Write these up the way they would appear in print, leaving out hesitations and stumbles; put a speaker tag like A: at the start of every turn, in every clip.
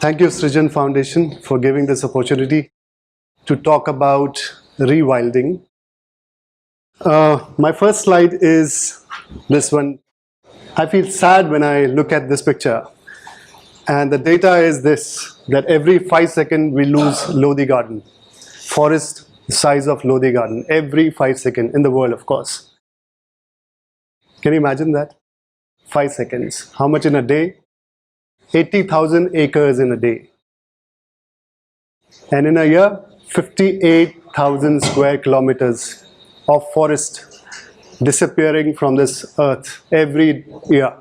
A: Thank you, Srijan Foundation, for giving this opportunity to talk about rewilding. My first slide is this one. I feel sad when I look at this picture. And the data is this, that every 5 seconds we lose Lodi Garden, forest the size of Lodi Garden, every 5 seconds in the world, of course. Can you imagine that? 5 seconds. How much in a day? 80,000 acres in a day. And in a year, 58,000 square kilometers of forest disappearing from this earth every year.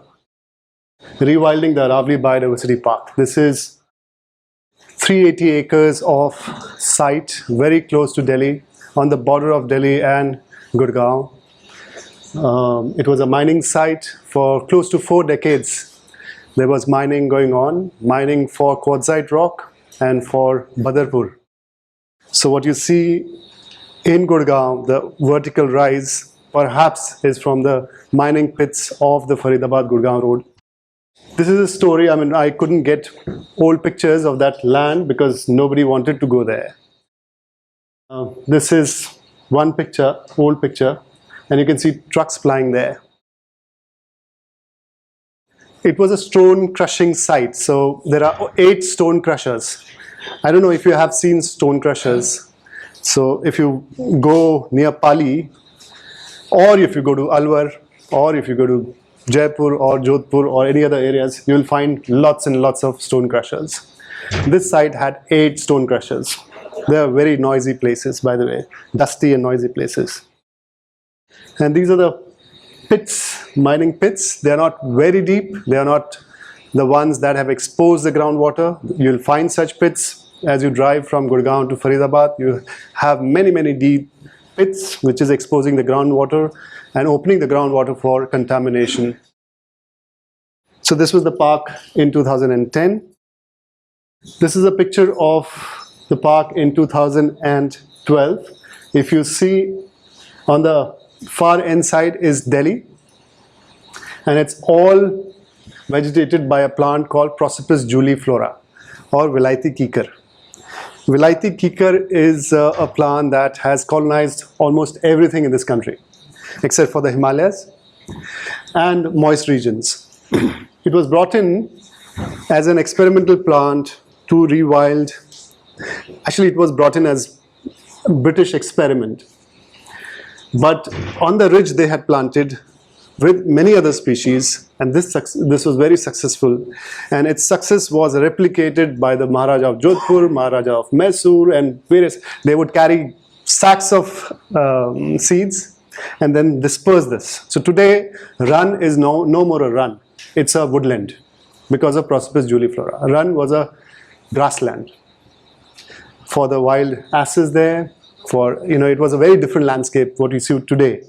A: Rewilding the Aravali Biodiversity Park. This is 380 acres of site very close to Delhi, on the border of Delhi and Gurgaon. It was a mining site for close to 4 decades. There was mining going on, mining for quartzite rock and for Badarpur. So what you see in Gurgaon, the vertical rise, perhaps is from the mining pits of the Faridabad-Gurgaon road. This is a story. I couldn't get old pictures of that land because nobody wanted to go there. This is one picture, old picture, and you can see trucks flying there. It was a stone crushing site, so there are 8 stone crushers. I don't know if you have seen stone crushers. So if you go near Pali, or if you go to Alwar, or if you go to Jaipur or Jodhpur or any other areas, you will find lots and lots of stone crushers. This site had 8 stone crushers. They are very noisy places, by the way, dusty and noisy places. And these are the pits, mining pits. They are not very deep. They are not the ones that have exposed the groundwater. You'll find such pits as you drive from Gurgaon to Faridabad. You have many, many deep pits which is exposing the groundwater and opening the groundwater for contamination. So this was the park in 2010. This is a picture of the park in 2012. If you see on the far end side is Delhi, and it's all vegetated by a plant called Prosopis juliflora or Vilaiti kikar. Vilaiti kikar is a plant that has colonized almost everything in this country except for the Himalayas and moist regions. It was brought in as an experimental plant to rewild. Actually, it was brought in as a British experiment. But on the ridge they had planted with many other species, and this was very successful. And its success was replicated by the Maharaja of Jodhpur, Maharaja of Mysore, and various. They would carry sacks of seeds and then disperse this. So today, Run is no more a run. It's a woodland because of Prosopis juliflora. Run was a grassland for the wild asses there. It was a very different landscape what you see today.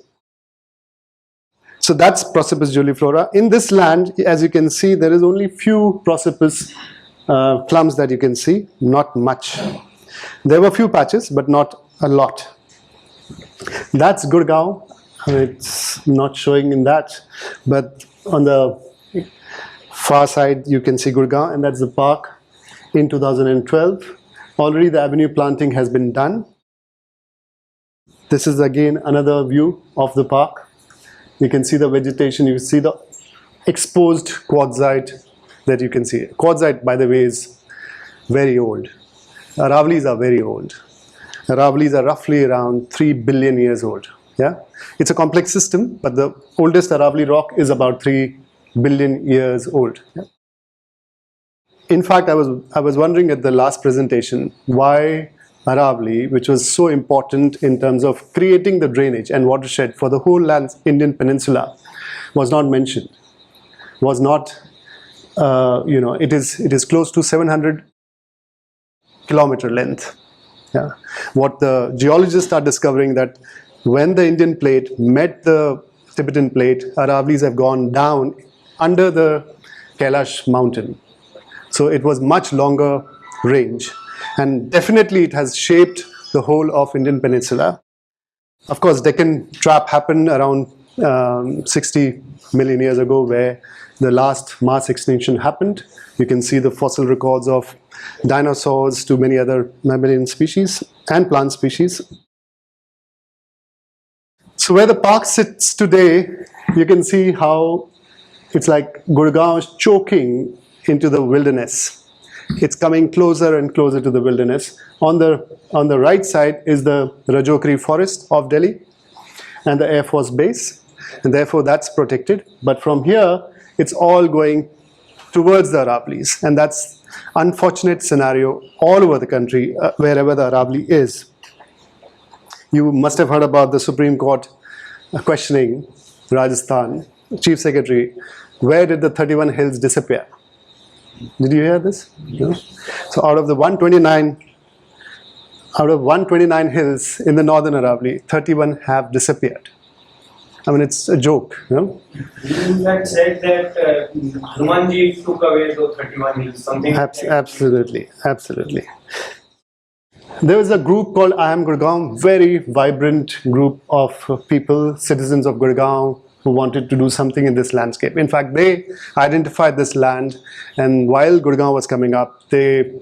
A: So that's Prosopis juliflora. In this land, as you can see, there is only few Prosopis clumps that you can see, not much. There were few patches, but not a lot. That's Gurgaon. It's not showing in that, but on the far side you can see Gurgaon, and that's the park in 2012. Already the avenue planting has been done. This is again another view of the park. You can see the vegetation, you see the exposed quartzite that you can see. Quartzite, by the way, is very old. Aravalis are very old. Aravalis are roughly around 3 billion years old. Yeah, it's a complex system, but the oldest Aravali rock is about 3 billion years old. Yeah? In fact, I was wondering at the last presentation why Aravali, which was so important in terms of creating the drainage and watershed for the whole Indian peninsula, was not mentioned. Was not, it is close to 700 kilometer length. Yeah. What the geologists are discovering that when the Indian plate met the Tibetan plate, Aravalis have gone down under the Kailash mountain. So it was much longer range. And definitely it has shaped the whole of Indian peninsula. Of course, Deccan trap happened around 60 million years ago, where the last mass extinction happened. You can see the fossil records of dinosaurs to many other mammalian species and plant species. So where the park sits today, you can see how it's like Gurgaon is choking into the wilderness. It's coming closer and closer to the wilderness. On the right side is the Rajokri forest of Delhi and the Air Force base, and therefore that's protected. But from here, it's all going towards the Aravali's, and that's unfortunate scenario all over the country, wherever the Aravali is. You must have heard about the Supreme Court questioning Rajasthan Chief Secretary, where did the 31 hills disappear? Did you hear this? No? So out of 129 hills in the northern Aravali, 31 have disappeared. I mean, it's a joke, you know?
B: You in fact said that Hanumanji took away those 31 hills, something
A: Absolutely, absolutely. There was a group called I Am Gurgaon, very vibrant group of people, citizens of Gurgaon, who wanted to do something in this landscape. In fact, they identified this land, and while Gurgaon was coming up, they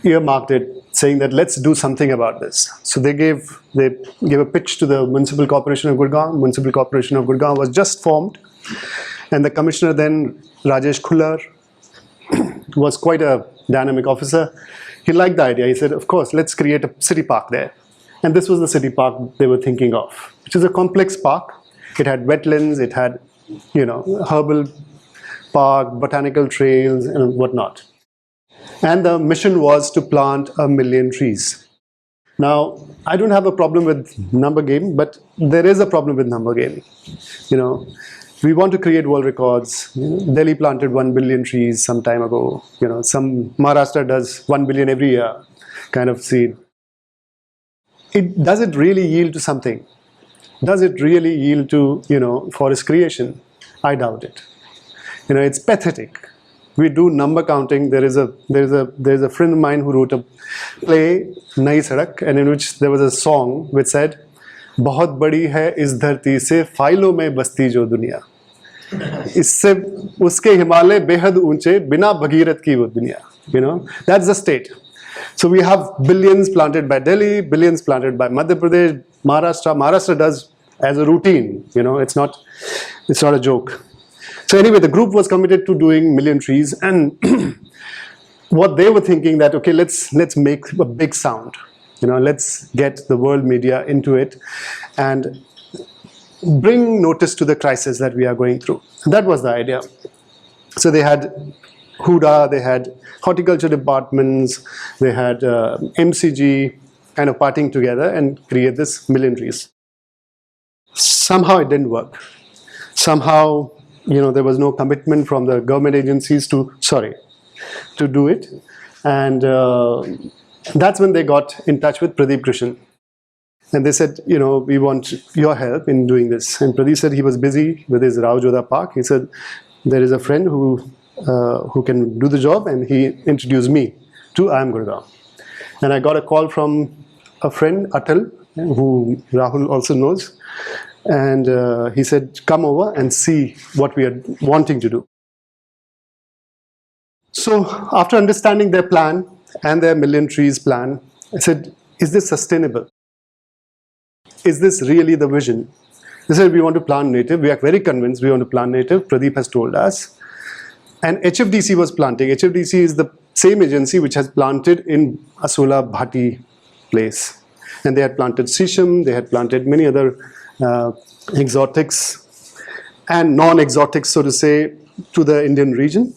A: earmarked it, saying that let's do something about this. So they gave a pitch to the Municipal Corporation of Gurgaon. Municipal Corporation of Gurgaon was just formed, and the commissioner then, Rajesh Khullar, was quite a dynamic officer. He liked the idea. He said, of course, let's create a city park there. And this was the city park they were thinking of, which is a complex park. It had wetlands, it had, herbal park, botanical trails, and whatnot. And the mission was to plant 1 million trees. Now, I don't have a problem with number game, but there is a problem with number game. We want to create world records. Delhi planted 1 billion trees some time ago. Some Maharashtra does 1 billion every year, kind of seed. Does it really yield to something? Does it really yield to forest creation? I doubt it. It's pathetic. We do number counting. There is a friend of mine who wrote a play, Nai Sadak, and in which there was a song which said, "बहुत बड़ी है इस धरती से फाइलों में बसती जो दुनिया, इससे उसके हिमालय बेहद ऊंचे बिना भगीरथ की वो दुनिया." That's the state. So we have billions planted by Delhi, billions planted by Madhya Pradesh, Maharashtra. Maharashtra does as a routine. It's not a joke. So anyway, the group was committed to doing 1 million trees, and what they were thinking that, okay, let's make a big sound. Let's get the world media into it and bring notice to the crisis that we are going through. That was the idea. So they had Huda, they had horticulture departments, they had MCG kind of partying together and create this 1 million trees. Somehow it didn't work. Somehow, there was no commitment from the government agencies to do it. And that's when they got in touch with Pradeep Krishan. And they said, we want your help in doing this. And Pradeep said he was busy with his Rao Jodha Park. He said, there is a friend who can do the job, and he introduced me to I Am Gurgaon. And I got a call from a friend, Atal, who Rahul also knows. And he said, come over and see what we are wanting to do. So after understanding their plan and their 1 million trees plan, I said, is this sustainable? Is this really the vision? They said, we want to plant native. We are very convinced we want to plant native. Pradeep has told us. And HFDC was planting. HFDC is the same agency which has planted in Asola Bhati place. And they had planted Sisham, they had planted many other exotics and non-exotics, so to say, to the Indian region.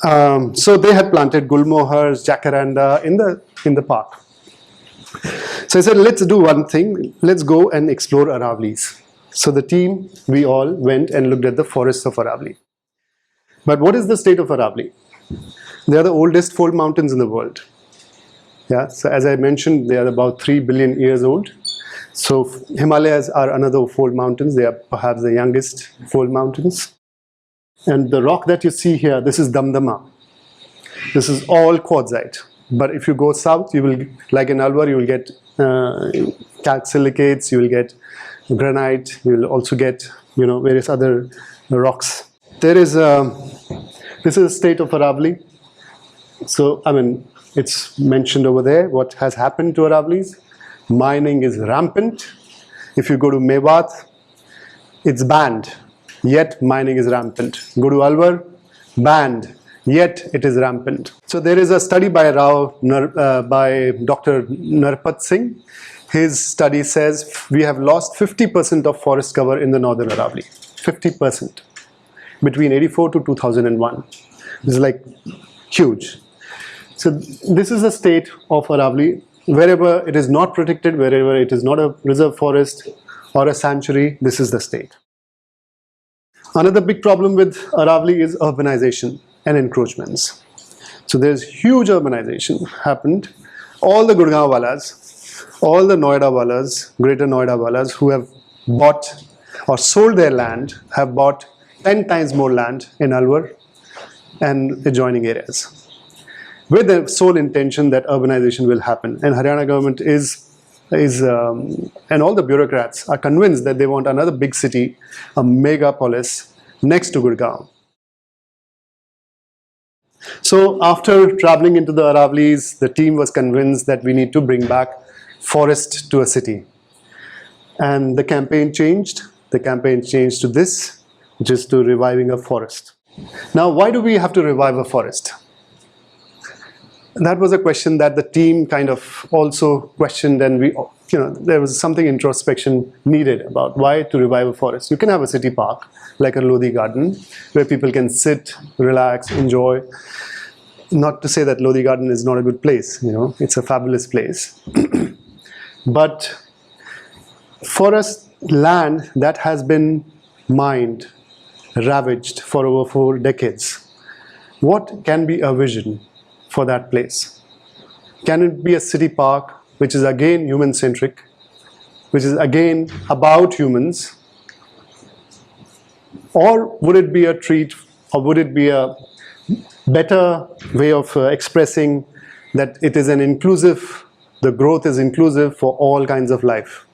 A: So they had planted gulmohars, jacaranda in the park. So I said, let's do one thing. Let's go and explore Aravali's. So the team, we all went and looked at the forests of Aravali. But what is the state of Aravali? They are the oldest fold mountains in the world. Yeah. So as I mentioned, they are about 3 billion years old. So Himalayas are another fold mountains. They are perhaps the youngest fold mountains. And the rock that you see here, this is Damdama. This is all quartzite. But if you go south, you will, like in Alwar, you will get calcsilicates, you will get granite, you will also get, various other rocks. This is the state of Aravali. So, it's mentioned over there what has happened to Aravali's. Mining is rampant. If you go to Mewat, it's banned, yet mining is rampant. Go to Alwar, banned, yet it is rampant. So there is a study by by Dr. Narpat Singh. His study says we have lost 50% of forest cover in the northern Aravali. 50% between 84 to 2001. This is like huge. So this is the state of Aravali. Wherever it is not protected, wherever it is not a reserve forest or a sanctuary, this is the state. Another big problem with Aravali is urbanization and encroachments. So there's huge urbanization happened. All the Gurgaon walas, all the Noida walas, greater Noida walas who have bought or sold their land have bought 10 times more land in Alwar and adjoining areas, with the sole intention that urbanization will happen. And Haryana government and all the bureaucrats are convinced that they want another big city, a megapolis next to Gurgaon. So after traveling into the Aravalis, the team was convinced that we need to bring back forest to a city. And the campaign changed. The campaign changed to this, which is to reviving a forest. Now, why do we have to revive a forest? That was a question that the team kind of also questioned, and there was something introspection needed about why to revive a forest. You can have a city park like a Lodi garden where people can sit, relax, enjoy. Not to say that Lodi garden is not a good place, it's a fabulous place. But forest land that has been mined, ravaged for over 4 decades, what can be a vision for that place? Can it be a city park which is again human-centric, which is again about humans? Or would it be a treat, or would it be a better way of expressing that it is an inclusive, the growth is inclusive for all kinds of life?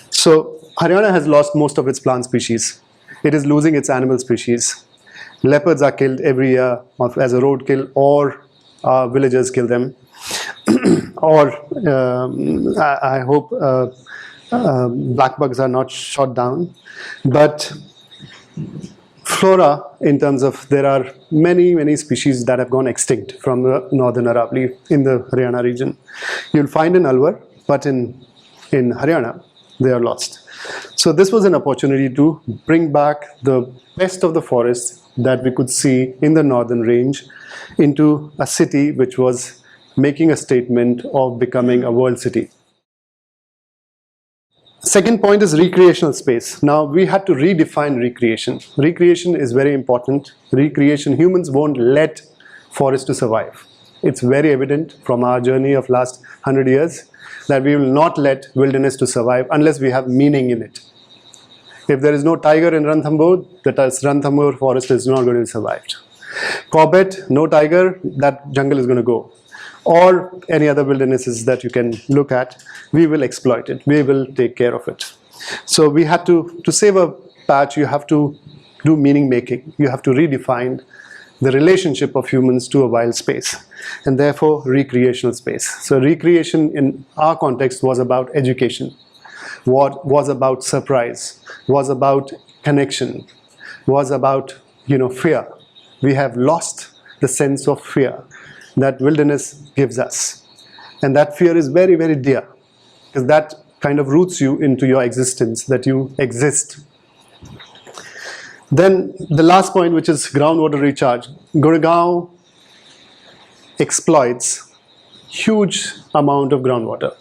A: So Haryana has lost most of its plant species. It is losing its animal species. Leopards are killed every year as a roadkill, or villagers kill them. Or I hope black bugs are not shot down. But flora, in terms of, there are many species that have gone extinct from the northern Aravali in the Haryana region. You'll find in Alwar, but in Haryana, they are lost. So this was an opportunity to bring back the best of the forests that we could see in the northern range into a city which was making a statement of becoming a world city. Second point is recreational space. Now we had to redefine recreation. Recreation is very important. Recreation, humans won't let forests to survive. It's very evident from our journey of last 100 years that we will not let wilderness to survive unless we have meaning in it. If there is no tiger in Ranthambore, that Ranthambore forest is not going to be survived. Corbett, no tiger, that jungle is going to go. Or any other wildernesses that you can look at, we will exploit it. We will take care of it. So we had to save a patch, you have to do meaning making. You have to redefine the relationship of humans to a wild space, and therefore recreational space. So recreation in our context was about education, was about surprise, was about connection, was about fear. We have lost the sense of fear that wilderness gives us, and that fear is very, very dear, because that kind of roots you into your existence, that you exist. Then the last point, which is groundwater recharge. Gurgaon exploits huge amount of groundwater.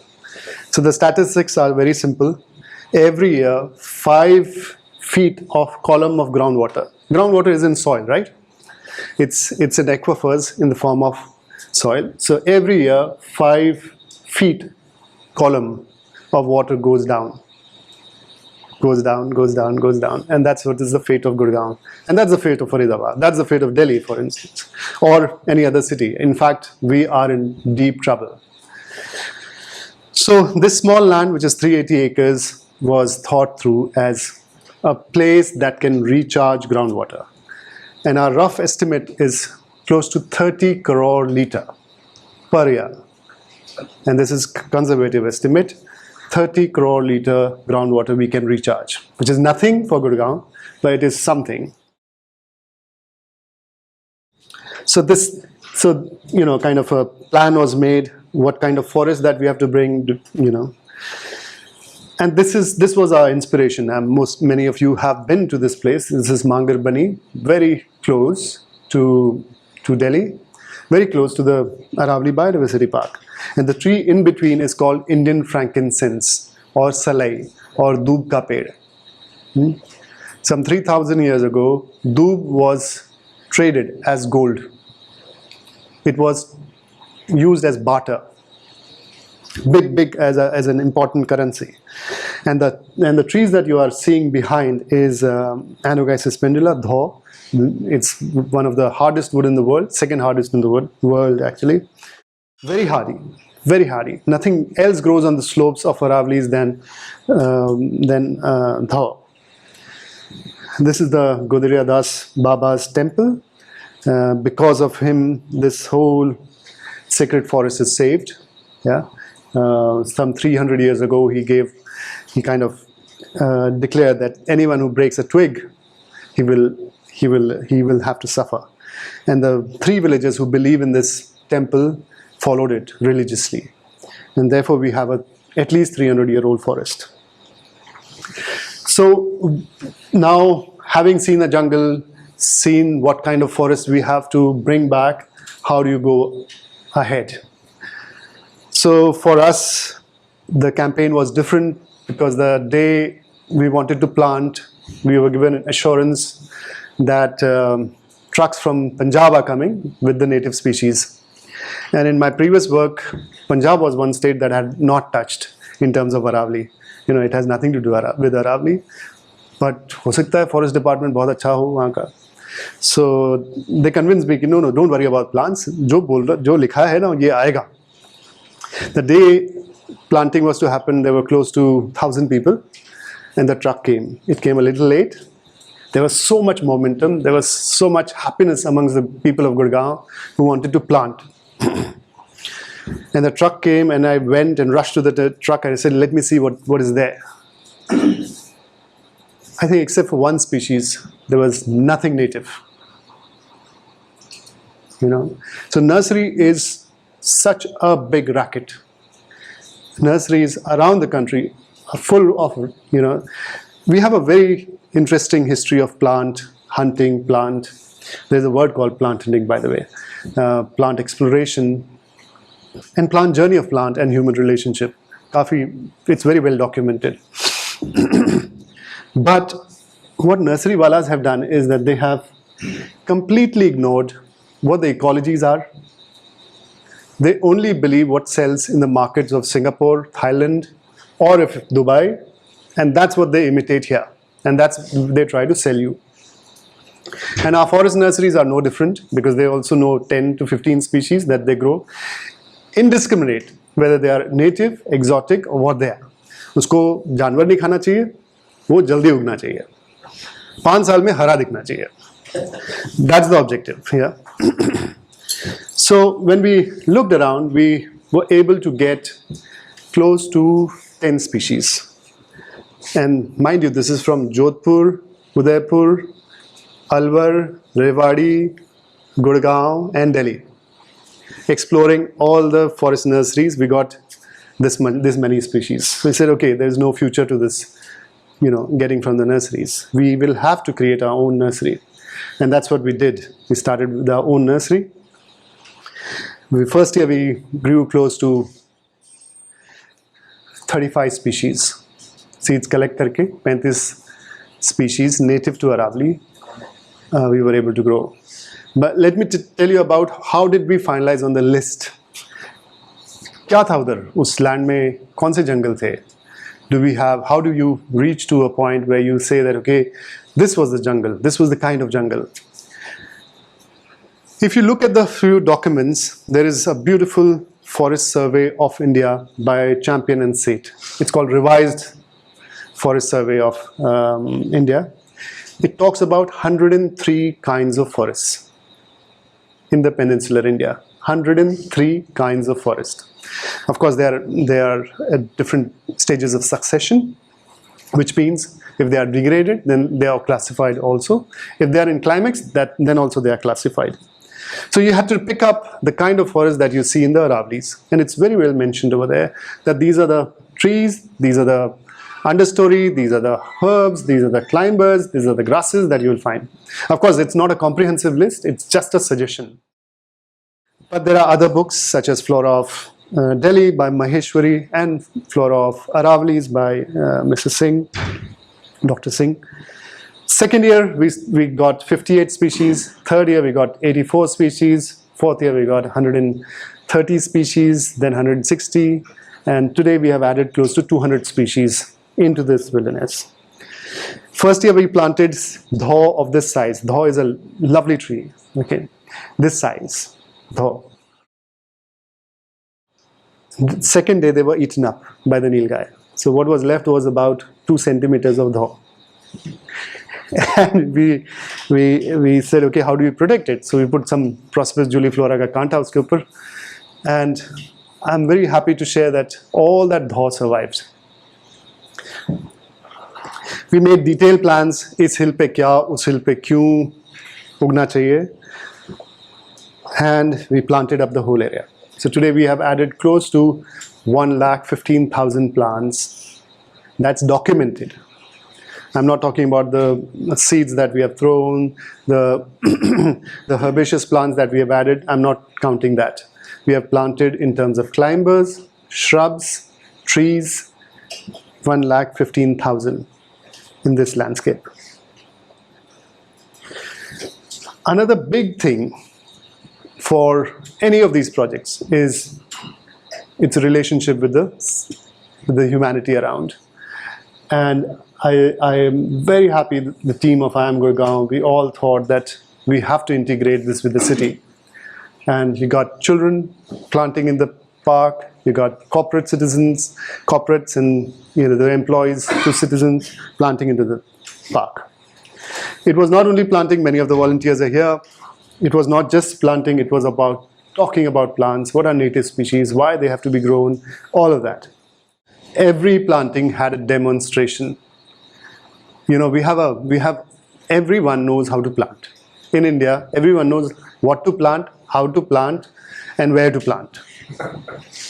A: So the statistics are very simple. Every year, 5 feet of column of groundwater. Groundwater is in soil, right? It's in aquifers in the form of soil. So every year, 5 feet column of water goes down. Goes down, goes down, goes down. And that's what is the fate of Gurgaon. And that's the fate of Faridabad. That's the fate of Delhi, for instance, or any other city. In fact, we are in deep trouble. So this small land, which is 380 acres, was thought through as a place that can recharge groundwater. And our rough estimate is close to 30 crore litre per year. And this is conservative estimate. 30 crore litre groundwater we can recharge, which is nothing for Gurgaon, but it is something. So kind of a plan was made, what kind of forest that we have to bring, And this was our inspiration. Many of you have been to this place. This is Mangar Bani, very close to Delhi, very close to the Aravali Biodiversity Park. And the tree in between is called Indian frankincense, or salai, or doob ka ped. Some 3,000 years ago, doob was traded as gold. It was used as barter, big as an important currency. And the trees that you are seeing behind is Anogeissus pendula, Dhaw. It's one of the hardest wood in the world, second hardest in the world actually. Very hardy. Nothing else grows on the slopes of Aravali's than Dhaw. This is the Godriya Das Baba's temple. Because of him, this whole sacred forest is saved. Yeah, some 300 years ago, he kind of declared that anyone who breaks a twig, he will have to suffer. And the 3 villagers who believe in this temple followed it religiously, and therefore we have at least 300-year-old forest. So now, having seen the jungle, seen what kind of forest we have to bring back, how do you go ahead? So for us, the campaign was different, because the day we wanted to plant, we were given assurance that trucks from Punjab are coming with the native species. And in my previous work, Punjab was one state that had not touched in terms of Aravali. It has nothing to do with Aravali. But हो सकता है forest department बहुत अच्छा हो वहाँ का. So they convinced me, no, don't worry about plants. जो लिखा है ना, ये आएगा. The day planting was to happen, there were close to 1,000 people, and the truck came. It came a little late. There was so much momentum. There was so much happiness amongst the people of Gurgaon who wanted to plant. And the truck came, and I went and rushed to the truck, and I said, let me see what is there. I think except for one species, there was nothing native. So nursery is such a big racket. Nurseries around the country are full of, we have a very interesting history of plant hunting, there's a word called plant hunting, by the way, plant exploration, and plant journey of plant and human relationship. It's very well documented. But what nursery walas have done is that they have completely ignored what the ecologies are. They only believe what sells in the markets of Singapore, Thailand, or if Dubai, and that's what they imitate here, and they try to sell you. And our forest nurseries are no different, because they also know 10 to 15 species that they grow, indiscriminate, whether they are native, exotic, or what they are. उसको जानवर नहीं खाना चाहिए, वो जल्दी उगना चाहिए, 5 साल में हरा दिखना चाहिए. That's the objective here. So when we looked around, we were able to get close to 10 species. And mind you, this is from Jodhpur, Udaipur, Alwar, Rewari, Gurgaon, and Delhi. Exploring all the forest nurseries, we got this many species. We said, okay, there's no future to this, getting from the nurseries. We will have to create our own nursery. And that's what we did. We started with our own nursery. The first year we grew close to 35 species. Seeds collect karke, 35 species native to Aravali, we were able to grow. But let me tell you about how did we finalize on the list. क्या था उधर उस land में कौन से जंगल थे? How do you reach to a point where you say that, okay, this was the jungle, this was the kind of jungle? If you look at the few documents, there is a beautiful Forest Survey of India by Champion and Sate. It's called Revised Forest Survey of India. It talks about 103 kinds of forests in the peninsular India. 103 kinds of forest. Of course, they are at different stages of succession, which means if they are degraded, then they are classified also. If they are in climax, then also they are classified. So you have to pick up the kind of forest that you see in the Aravali's, and it's very well mentioned over there that these are the trees, these are the understory, these are the herbs, these are the climbers, these are the grasses that you will find. Of course, it's not a comprehensive list, it's just a suggestion. But there are other books such as Flora of Delhi by Maheshwari and Flora of Aravali's by Mr. Singh, Dr. Singh. Second year, we got 58 species. Third year, we got 84 species. Fourth year, we got 130 species, then 160. And today, we have added close to 200 species into this wilderness. First year, we planted dhaw of this size. Dhaw is a lovely tree, okay? This size, dhaw. The second day, they were eaten up by the nilgai. So what was left was about 2 centimeters of dhaw. And we said, okay, how do we protect it? So we put some Prosopis juliflora ka kanta uske upar, and I'm very happy to share that all that dhaw survived. We made detailed plans, is hill pe kya, us hill pe kyun ugna chahiye, and we planted up the whole area. So today we have added close to 1,15,000 plants. That's documented. I'm not talking about the seeds that we have thrown, the herbaceous plants that we have added. I'm not counting that. We have planted in terms of climbers, shrubs, trees, 1,15,000 in this landscape. Another big thing for any of these projects is its relationship with the humanity around. And I am very happy that the team of I Am Gurgaon, we all thought that we have to integrate this with the city. And you got children planting in the park, you got corporate citizens, corporates and the employees to citizens planting into the park. It was not only planting, many of the volunteers are here. It was not just planting, it was about talking about plants, what are native species, why they have to be grown, all of that. Every planting had a demonstration. We have everyone knows how to plant. In India, everyone knows what to plant, how to plant, and where to plant.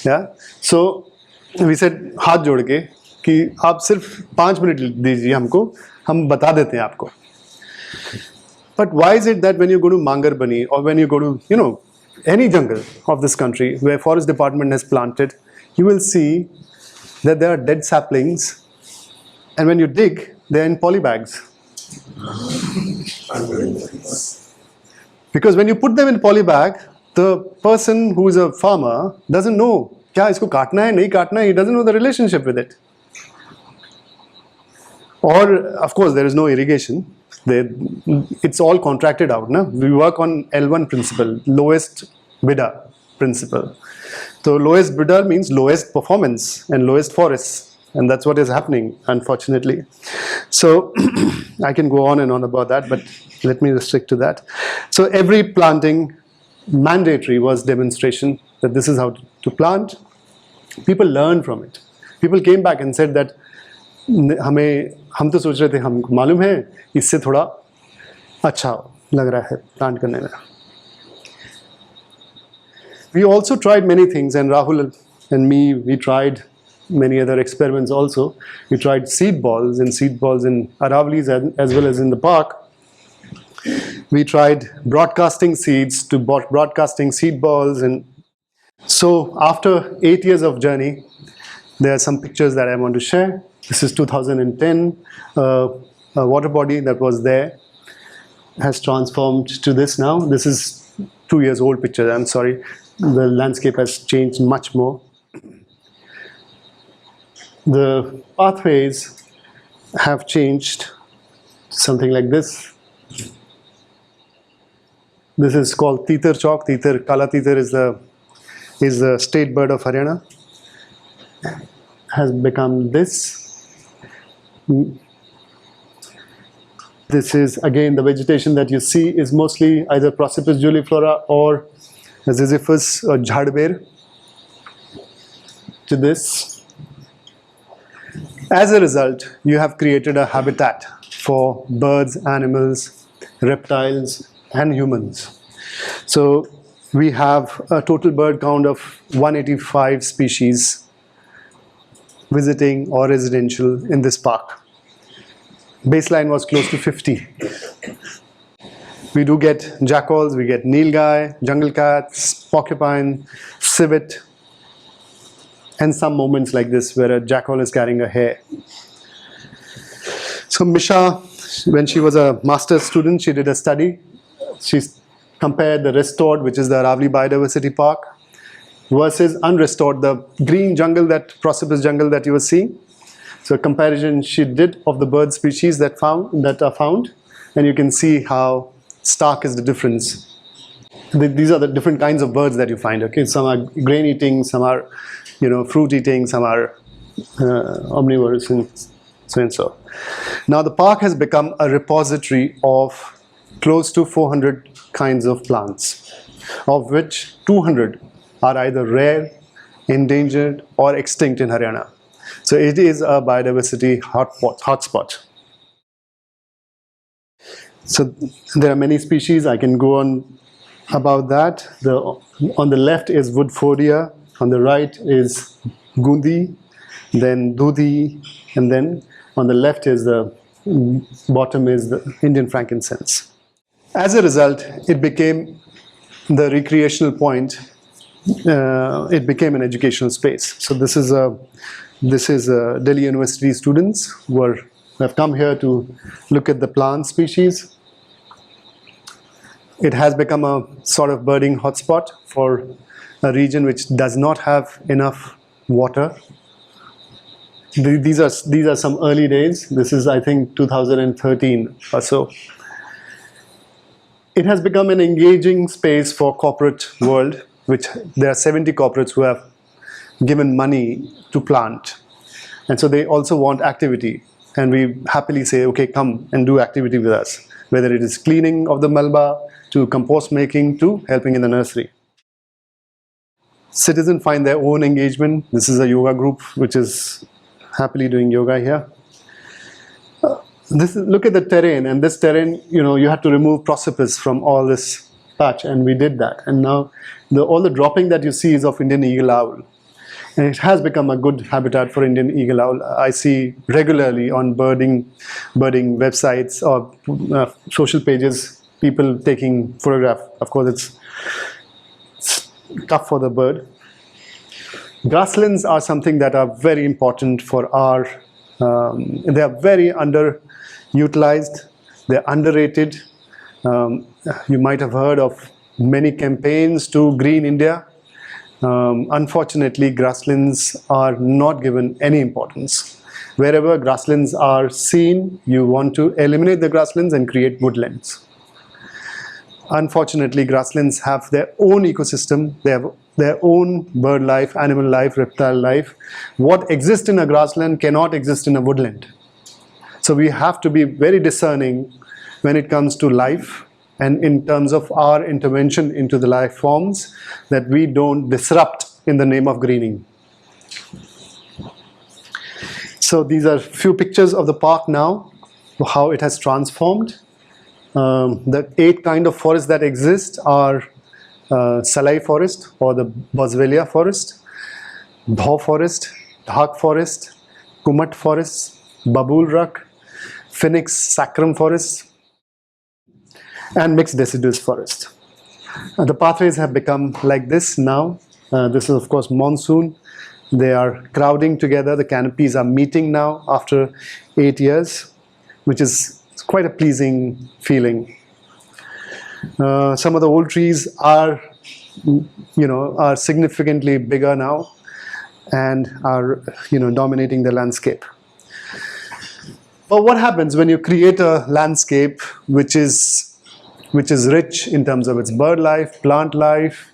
A: Yeah. So we said, हाथ जोड़ के कि आप सिर्फ 5 minute दीजिए हमको, हम बता देते हैं आपको. But why is it that when you go to Mangarbani or when you go to, any jungle of this country where forest department has planted, you will see that there are dead saplings, and when you dig, they're in polybags. Because when you put them in polybag, the person who is a farmer doesn't know, kya isko kaatna hai, nahi kaatna hai, he doesn't know the relationship with it. Or, of course, there is no irrigation. It's all contracted out. Na? We work on L1 principle, lowest bidder principle. So lowest bidder means lowest performance and lowest forests. And that's what is happening, unfortunately. So I can go on and on about that, but let me restrict to that. So every planting mandatory was demonstration that this is how to plant. People learned from it. People came back and said that हम तो सोच रहे थे हमको मालूम है इससे थोड़ा अच्छा लग रहा है प्लांट करने में. We also tried many things, and Rahul and me, we tried many other experiments also. We tried seed balls in Aravali's as well as in the park. We tried broadcasting seeds to broadcasting seed balls. And so after 8 years of journey, there are some pictures that I want to share. This is 2010, a water body that was there has transformed to this now. This is 2 years old picture, I'm sorry. The landscape has changed much more. The pathways have changed, something like this. This is called Titar Chowk. Kala Titar is the is the state bird of Haryana, has become this. This is again the vegetation that you see is mostly either Prosopis juliflora or Ziziphus or Jhadber. To this, as a result, you have created a habitat for birds, animals, reptiles, and humans. So we have a total bird count of 185 species visiting or residential in this park. Baseline was close to 50. We do get jackals, we get nilgai, jungle cats, porcupine, civet, and some moments like this where a jackal is carrying a hare. So Misha, when she was a master's student, she did a study. She compared the restored, which is the Aravali Biodiversity Park, versus unrestored, the green jungle, that Prosopis jungle that you were seeing. So a comparison she did of the bird species that are found, and you can see how stark is the difference. These are the different kinds of birds that you find. Okay, some are grain eating, some are, fruit eating, some are omnivores, and so and so. Now the park has become a repository of close to 400 kinds of plants, of which 200 are either rare, endangered, or extinct in Haryana. So it is a biodiversity hotspot. So there are many species. I can go on about that. On the left is Woodfordia, on the right is Gundi, then Dudhi, and then on the left is the bottom is the Indian frankincense. As a result, it became the recreational point. It became an educational space. So this is Delhi University students who have come here to look at the plant species. It has become a sort of birding hotspot for a region which does not have enough water. These are some early days. This is, I think, 2013 or so. It has become an engaging space for corporate world, which there are 70 corporates who have given money to plant. And so they also want activity. And we happily say, okay, come and do activity with us. Whether it is cleaning of the Malba, to compost making, to helping in the nursery. Citizens find their own engagement. This is a yoga group which is happily doing yoga here. Look at the terrain, and this terrain, you had to remove Prosopis from all this patch, and we did that. And now all the dropping that you see is of Indian eagle owl. And it has become a good habitat for Indian eagle owl. I see regularly on birding websites or social pages, people taking photograph. Of course, it's tough for the bird. Grasslands are something that are very important for our, they are very underutilized, they're underrated. You might have heard of many campaigns to green India. Unfortunately, grasslands are not given any importance. Wherever grasslands are seen, you want to eliminate the grasslands and create woodlands. Unfortunately, grasslands have their own ecosystem. They have their own bird life, animal life, reptile life. What exists in a grassland cannot exist in a woodland. So we have to be very discerning when it comes to life, and in terms of our intervention into the life forms, that we don't disrupt in the name of greening. So these are few pictures of the park now, how it has transformed. The 8 kind of forests that exist are Salai forest or the Boswellia forest, Bhaw forest, Dhak forest, Kumat forest, Babul Rak, Phoenix sacrum forest, and mixed deciduous forest. The pathways have become like this now. This is of course monsoon. They are crowding together. The canopies are meeting now after 8 years, which is quite a pleasing feeling. Some of the old trees are, are significantly bigger now and are, dominating the landscape. But what happens when you create a landscape which is rich in terms of its bird life, plant life,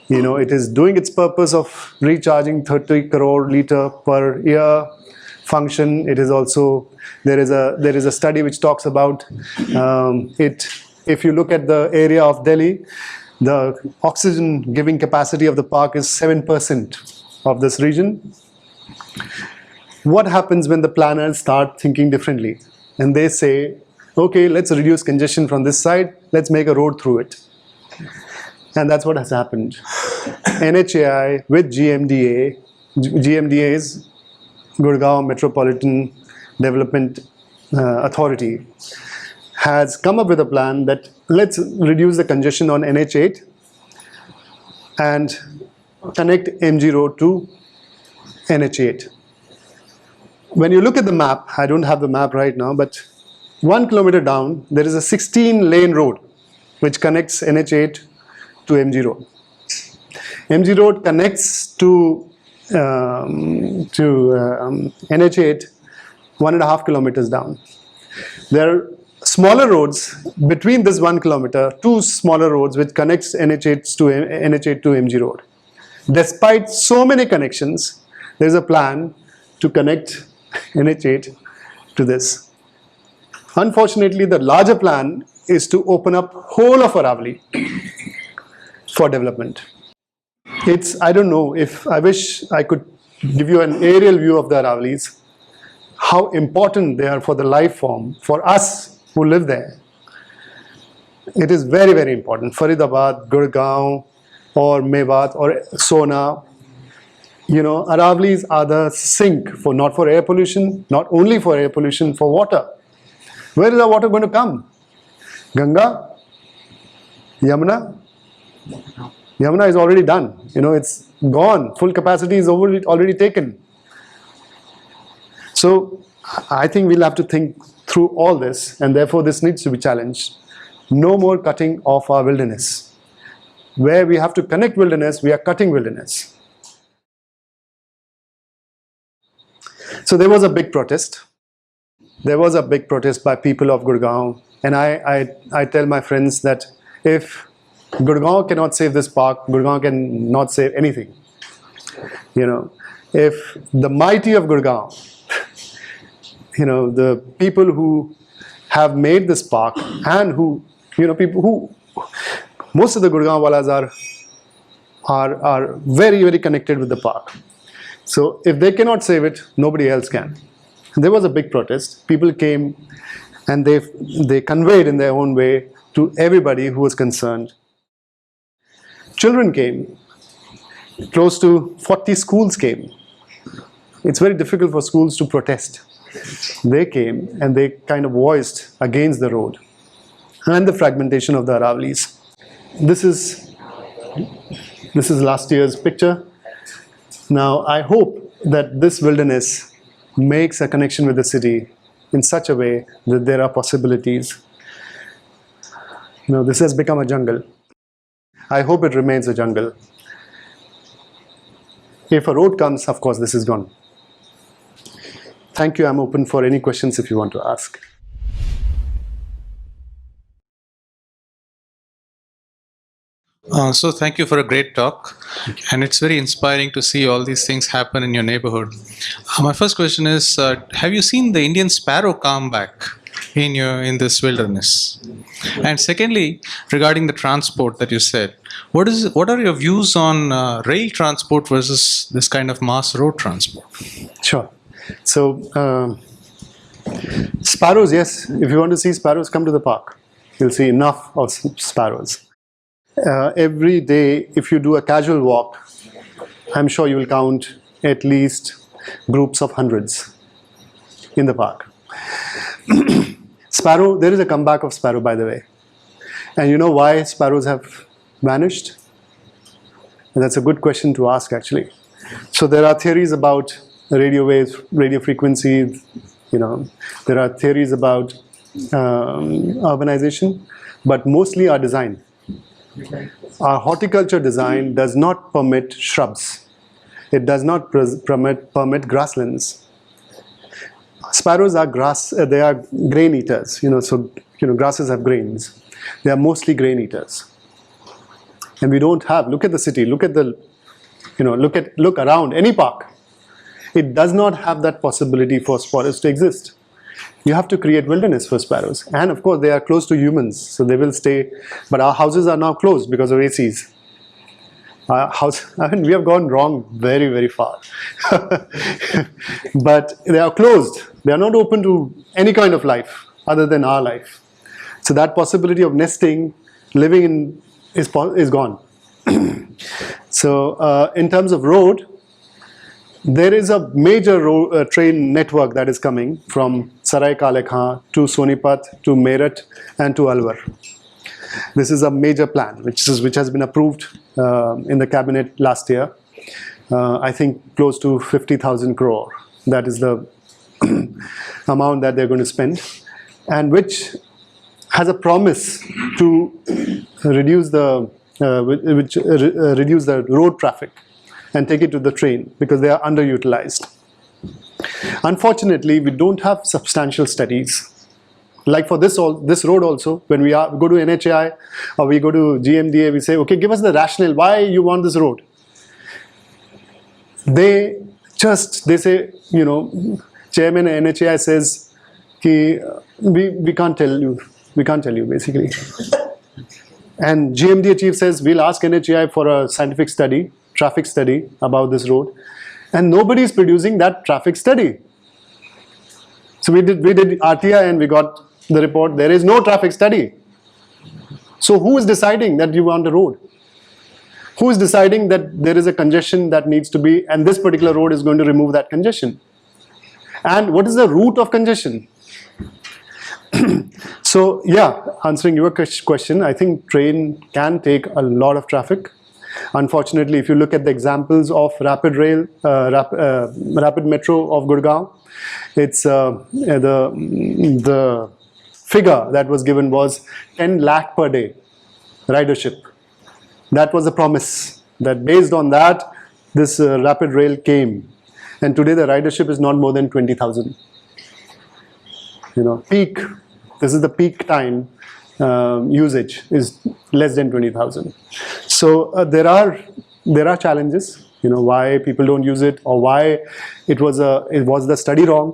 A: It is doing its purpose of recharging 30 crore liter per year function. It is also, there is a study which talks about it. If you look at the area of Delhi, the oxygen giving capacity of the park is 7% of this region. What happens when the planners start thinking differently? And they say, okay, let's reduce congestion from this side, let's make a road through it. And that's what has happened. NHAI with GMDA, GMDA is Gurgaon Metropolitan Development Authority, has come up with a plan that let's reduce the congestion on NH8 and connect MG Road to NH8. When you look at the map, I don't have the map right now, but 1 kilometer down, there is a 16-lane road which connects NH8 to MG Road. MG Road connects to NH8 1.5 kilometers down. There are smaller roads between this 1 kilometer, 2 smaller roads which connects NH8 to MG Road. Despite so many connections, there is a plan to connect NH8 to this. Unfortunately, the larger plan is to open up whole of Aravali for development. I don't know, I wish I could give you an aerial view of the Aravalis, how important they are for the life form, for us who live there. It is very, very important. Faridabad, Gurgaon, or Mewat, or Sona, Aravalis are the sink for, not for air pollution, not only for air pollution, for water. Where is the water going to come? Ganga? Yamuna? Yamuna is already done. It's gone. Full capacity is already taken. So I think we'll have to think through all this, and therefore this needs to be challenged. No more cutting off our wilderness. Where we have to connect wilderness, we are cutting wilderness. So there was a big protest. There was a big protest by people of Gurgaon, and I tell my friends that if Gurgaon cannot save this park, Gurgaon cannot save anything. If the mighty of Gurgaon, the people who have made this park, and who, people who, most of the Gurgaon walas are very, very connected with the park. So if they cannot save it, nobody else can. There was a big protest. People came and they conveyed in their own way to everybody who was concerned. Children came. Close to 40 schools came. It's very difficult for schools to protest. They came and they kind of voiced against the road and the fragmentation of the Aravalis. This is last year's picture. Now I hope that this wilderness makes a connection with the city in such a way that there are possibilities. This has become a jungle. I hope it remains a jungle. If a road comes, of course, this is gone. Thank you. I'm open for any questions if you want to ask.
C: So thank you for a great talk, and it's very inspiring to see all these things happen in your neighborhood. My first question is, have you seen the Indian sparrow come back in this wilderness? And secondly, regarding the transport that you said, what are your views on rail transport versus this kind of mass road transport?
A: Sure. So sparrows, yes. If you want to see sparrows, come to the park. You'll see enough of sparrows. Every day, if you do a casual walk, I'm sure you will count at least groups of hundreds in the park. Sparrow, there is a comeback of sparrow, by the way. And you know why sparrows have vanished? And that's a good question to ask, actually. So there are theories about radio waves, radio frequency. There are theories about urbanization, but mostly our design. Our horticulture design does not permit shrubs. It does not permit grasslands. Sparrows are they are grain eaters. So grasses have grains. They are mostly grain eaters. And we don't have, look at the city, look at the, look around any park. It does not have that possibility for sparrows to exist. You have to create wilderness for sparrows. And of course, they are close to humans, so they will stay. But our houses are now closed because of ACs. We have gone wrong very, very far. But they are closed. They are not open to any kind of life other than our life. So that possibility of nesting, living in, is gone. So in terms of road, there is a major train network that is coming from Sarai Kale Khan to Sonipat to Meerut and to Alwar. This is a major plan which has been approved in the cabinet last year. I think close to 50,000 crore. That is the amount that they're going to spend, and which has a promise to reduce the reduce the road traffic and take it to the train, because they are underutilized. Unfortunately, we don't have substantial studies. Like for this road also, when we go to NHAI or we go to GMDA, we say, okay, give us the rationale why you want this road. They say, Chairman NHAI says, we can't tell you, basically. And GMDA chief says, we'll ask NHAI for a scientific study, traffic study about this road. And nobody is producing that traffic study. So we did RTI and we got the report, there is no traffic study. So who is deciding that you want a road? Who is deciding that there is a congestion that needs to be, and this particular road is going to remove that congestion? And what is the route of congestion? So yeah, answering your question, I think train can take a lot of traffic. Unfortunately, if you look at the examples of rapid metro of Gurgaon, it's the figure that was given was 10 lakh per day ridership. That was a promise, that based on that, this rapid rail came. And today the ridership is not more than 20,000. Peak, this is the peak time usage is less than 20,000. So there are challenges, why people don't use it, or why was the study wrong?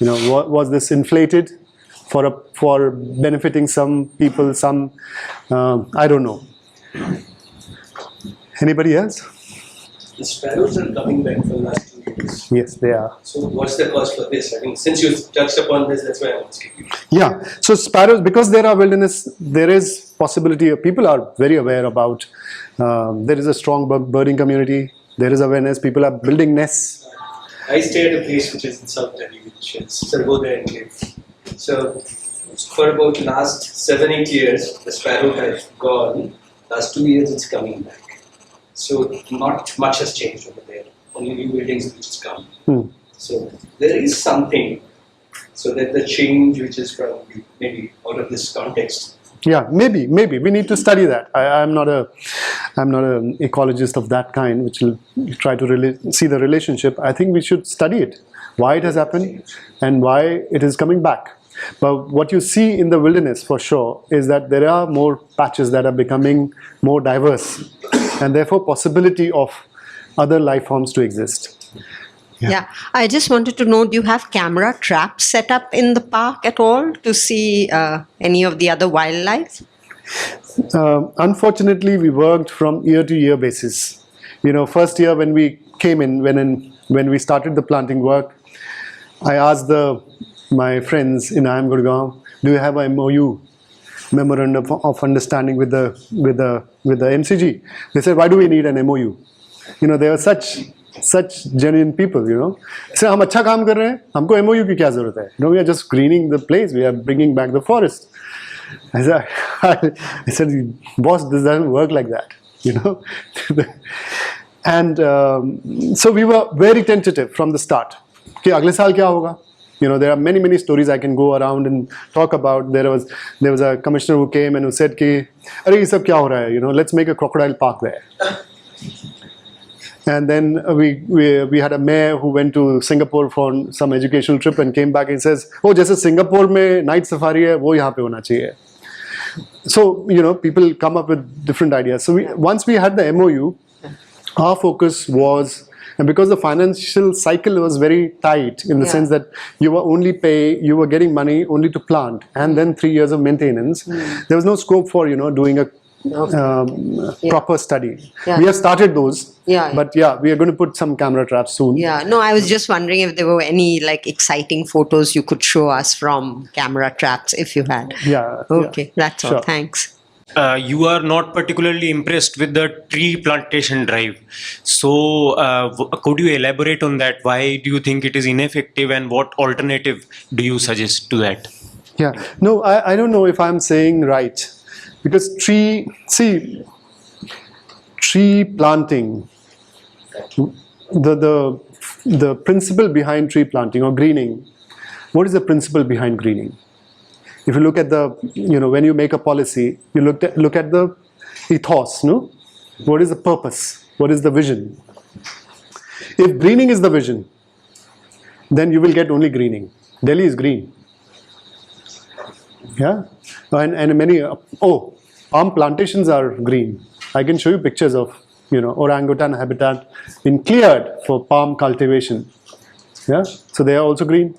A: Was this inflated for benefiting some people, some, I don't know. Anybody else?
D: The sparrows are coming back for the last 2 years.
A: Yes, they are.
D: So what's the cause for this? I mean, since you touched upon this, that's why I'm asking you.
A: Yeah, so sparrows, because there are wilderness, there is possibility, people are very aware about, there is a strong birding community, there is awareness, people are building nests.
D: I stay at a place which is in South Delhi, which is Sarvodaya Enclave. So for about the last 7-8 years, the sparrow has gone. Last 2 years, it's coming back. So not much has changed over there. Only new buildings which has come. So there is something. So that the change which is probably maybe out of this context.
A: Yeah, maybe we need to study that. I'm not an ecologist of that kind, which will try to see the relationship. I think we should study it, why it has happened and why it is coming back. But what you see in the wilderness for sure is that there are more patches that are becoming more diverse, and therefore possibility of other life forms to exist.
E: Yeah, I just wanted to know, do you have camera traps set up in the park at all to see any of the other wildlife?
A: Unfortunately, we worked from year to year basis. First year when we came in, when we started the planting work, I asked my friends in IIM Gurgaon, do you have a MOU, Memorandum of Understanding with the MCG? They said, why do we need an MOU? They were such genuine people, Say, हम अच्छा काम कर रहे हैं, हमको MOU की क्या जरूरत है? We are just greening the place, we are bringing back the forest. I said, boss, this doesn't work like that, And so we were very tentative from the start. कि अगले साल क्या होगा? There are many stories I can go around and talk about. There was a commissioner who came and who said कि अरे ये सब क्या हो रहा है? Let's make a crocodile park there. And then we had a mayor who went to Singapore for some educational trip and came back and says, oh, जैसे Singapore में night safari है, वो यहाँ पे होना चाहिए. So, people come up with different ideas. So once we had the MOU, our focus was, and because the financial cycle was very tight in the sense that you were getting money only to plant and then 3 years of maintenance. There was no scope for, doing a proper study.
E: Yeah.
A: We have started those,
E: Yeah.
A: but we are going to put some camera traps soon.
E: Yeah, no, I was just wondering if there were any like exciting photos you could show us from camera traps if you had.
A: Yeah.
E: Okay, that's all.
A: Sure.
E: Thanks.
F: You are not particularly impressed with the tree plantation drive. So, could you elaborate on that? Why do you think it is ineffective, and what alternative do you suggest to that?
A: Yeah, no, I don't know if I'm saying right, because tree planting, the principle behind tree planting or greening, what is the principle behind greening? If you look at when you make a policy, you look at the ethos, no? What is the purpose? What is the vision? If greening is the vision, then you will get only greening. Delhi is green. Yeah, and many palm plantations are green. I can show you pictures of orangutan habitat been cleared for palm cultivation. Yeah, so they are also green.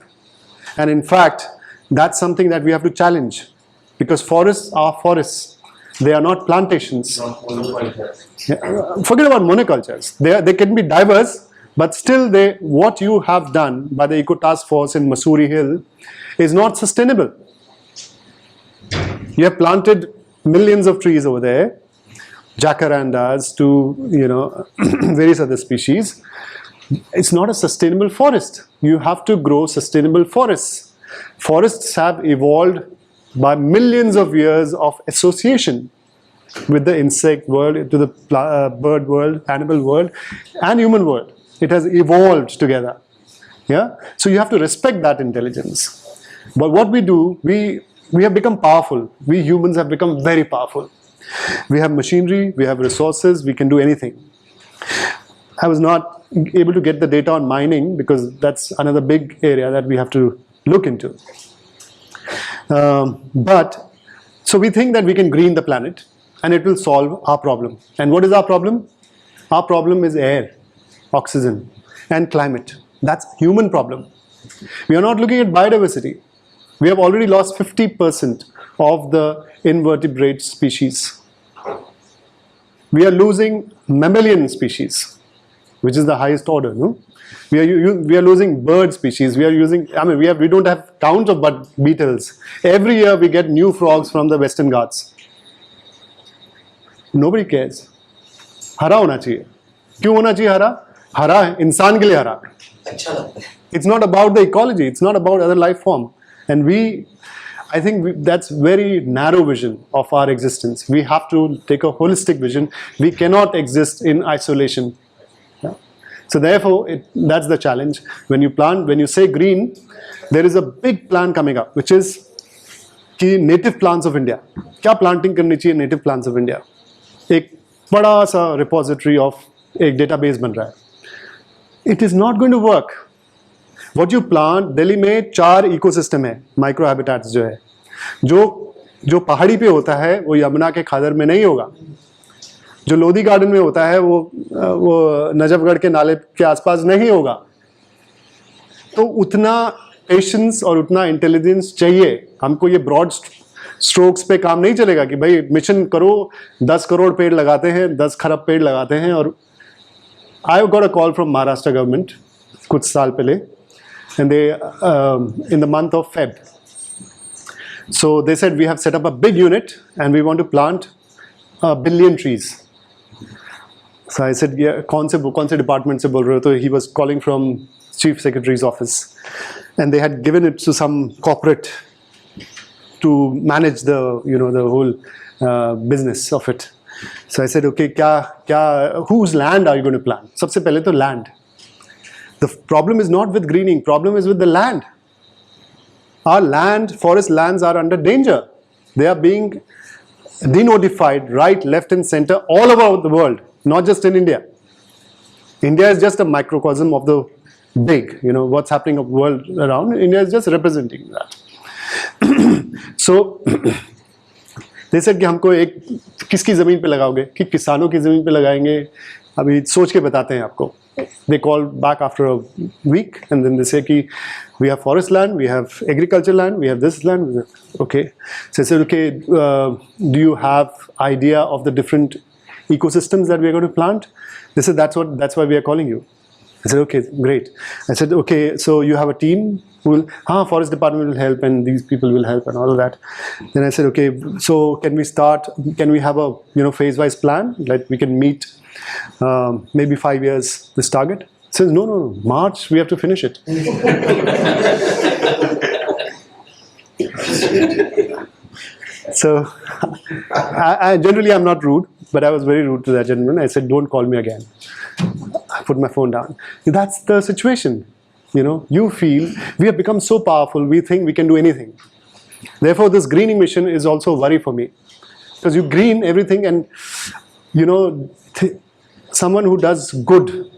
A: And in fact, that's something that we have to challenge, because forests are forests. They are not plantations. Yeah, forget about monocultures. They can be diverse, but still, what you have done by the Eco Task Force in Mussoorie Hill is not sustainable. You have planted millions of trees over there, jacarandas to various other species. It's not a sustainable forest. You have to grow sustainable forests. Forests have evolved by millions of years of association with the insect world, to the bird world, animal world, and human world. It has evolved together. Yeah. So you have to respect that intelligence. But what we do, we have become powerful. We humans have become very powerful. We have machinery, we have resources, we can do anything. I was not able to get the data on mining because that's another big area that we have to look into. So we think that we can green the planet and it will solve our problem. And what is our problem? Our problem is air, oxygen, and climate. That's human problem. We are not looking at biodiversity. We have already lost 50% of the invertebrate species. We are losing mammalian species, which is the highest order. No, we are losing bird species. We don't have count of beetles. Every year we get new frogs from the Western Ghats. Nobody cares. हरा होना चाहिए. क्यों होना चाहिए हरा? हरा है इंसान के लिए हरा. It's not about the ecology. It's not about other life form. And I think that's very narrow vision of our existence. We have to take a holistic vision. We cannot exist in isolation. Yeah? So therefore, that's the challenge. When you say green, there is a big plan coming up, which is native plants of India. क्या planting करनी चाहिए native plants of India? एक बड़ा सा repository of एक database बन रहा है. It is not going to work. What you plant, Delhi में 4 इकोसिस्टम है, माइक्रो हैबिटेट्स जो है, जो पहाड़ी पे होता है वो यमुना के खादर में नहीं होगा. जो लोधी गार्डन में होता है वो नजफगढ़ के नाले के आसपास नहीं होगा. तो उतना पेशेंस और उतना इंटेलिजेंस चाहिए हमको. ये ब्रॉड स्ट्रोक्स पे काम नहीं चलेगा कि भाई मिशन करो, 10 करोड़ पेड़ लगाते हैं, 10 खरब पेड़ लगाते हैं. और I got a call from Maharashtra government कुछ साल पहले, and they in the month of Feb. So they said we have set up a big unit and we want to plant 1 billion trees. So I said, yeah, कौन से department से बोल रहे हो? So he was calling from Chief Secretary's office, and they had given it to some corporate to manage the whole business of it. So I said, okay, whose land are you going to plant? सबसे पहले तो land. The problem is not with greening, problem is with the land. Our forest lands are under danger. They are being denotified right, left and center all over the world, not just in India. India is just a microcosm of the big, what's happening in the world around. India is just representing that. So they said कि हमको एक किसकी ज़मीन पे लगाओगे, कि किसानों की ज़मीन पे लगाएंगे, अभी सोच के बताते हैं आपको. They call back after a week and then they say कि we have forest land, we have agriculture land, we have this land. Okay. So I said, okay, do you have idea of the different ecosystems that we are going to plant? They said, that's why we are calling you. I said, okay, great. I said, okay, so you have a team who will, forest department will help and these people will help and all of that. Then I said, okay, so can we have a phase-wise plan, like we can meet maybe 5 years this target? He says, no, March we have to finish it. So I generally I'm not rude, but I was very rude to that gentleman. I said, don't call me again. I put my phone down. That's the situation. You feel we have become so powerful, we think we can do anything. Therefore, this greening mission is also a worry for me. Because you green everything and, someone who does good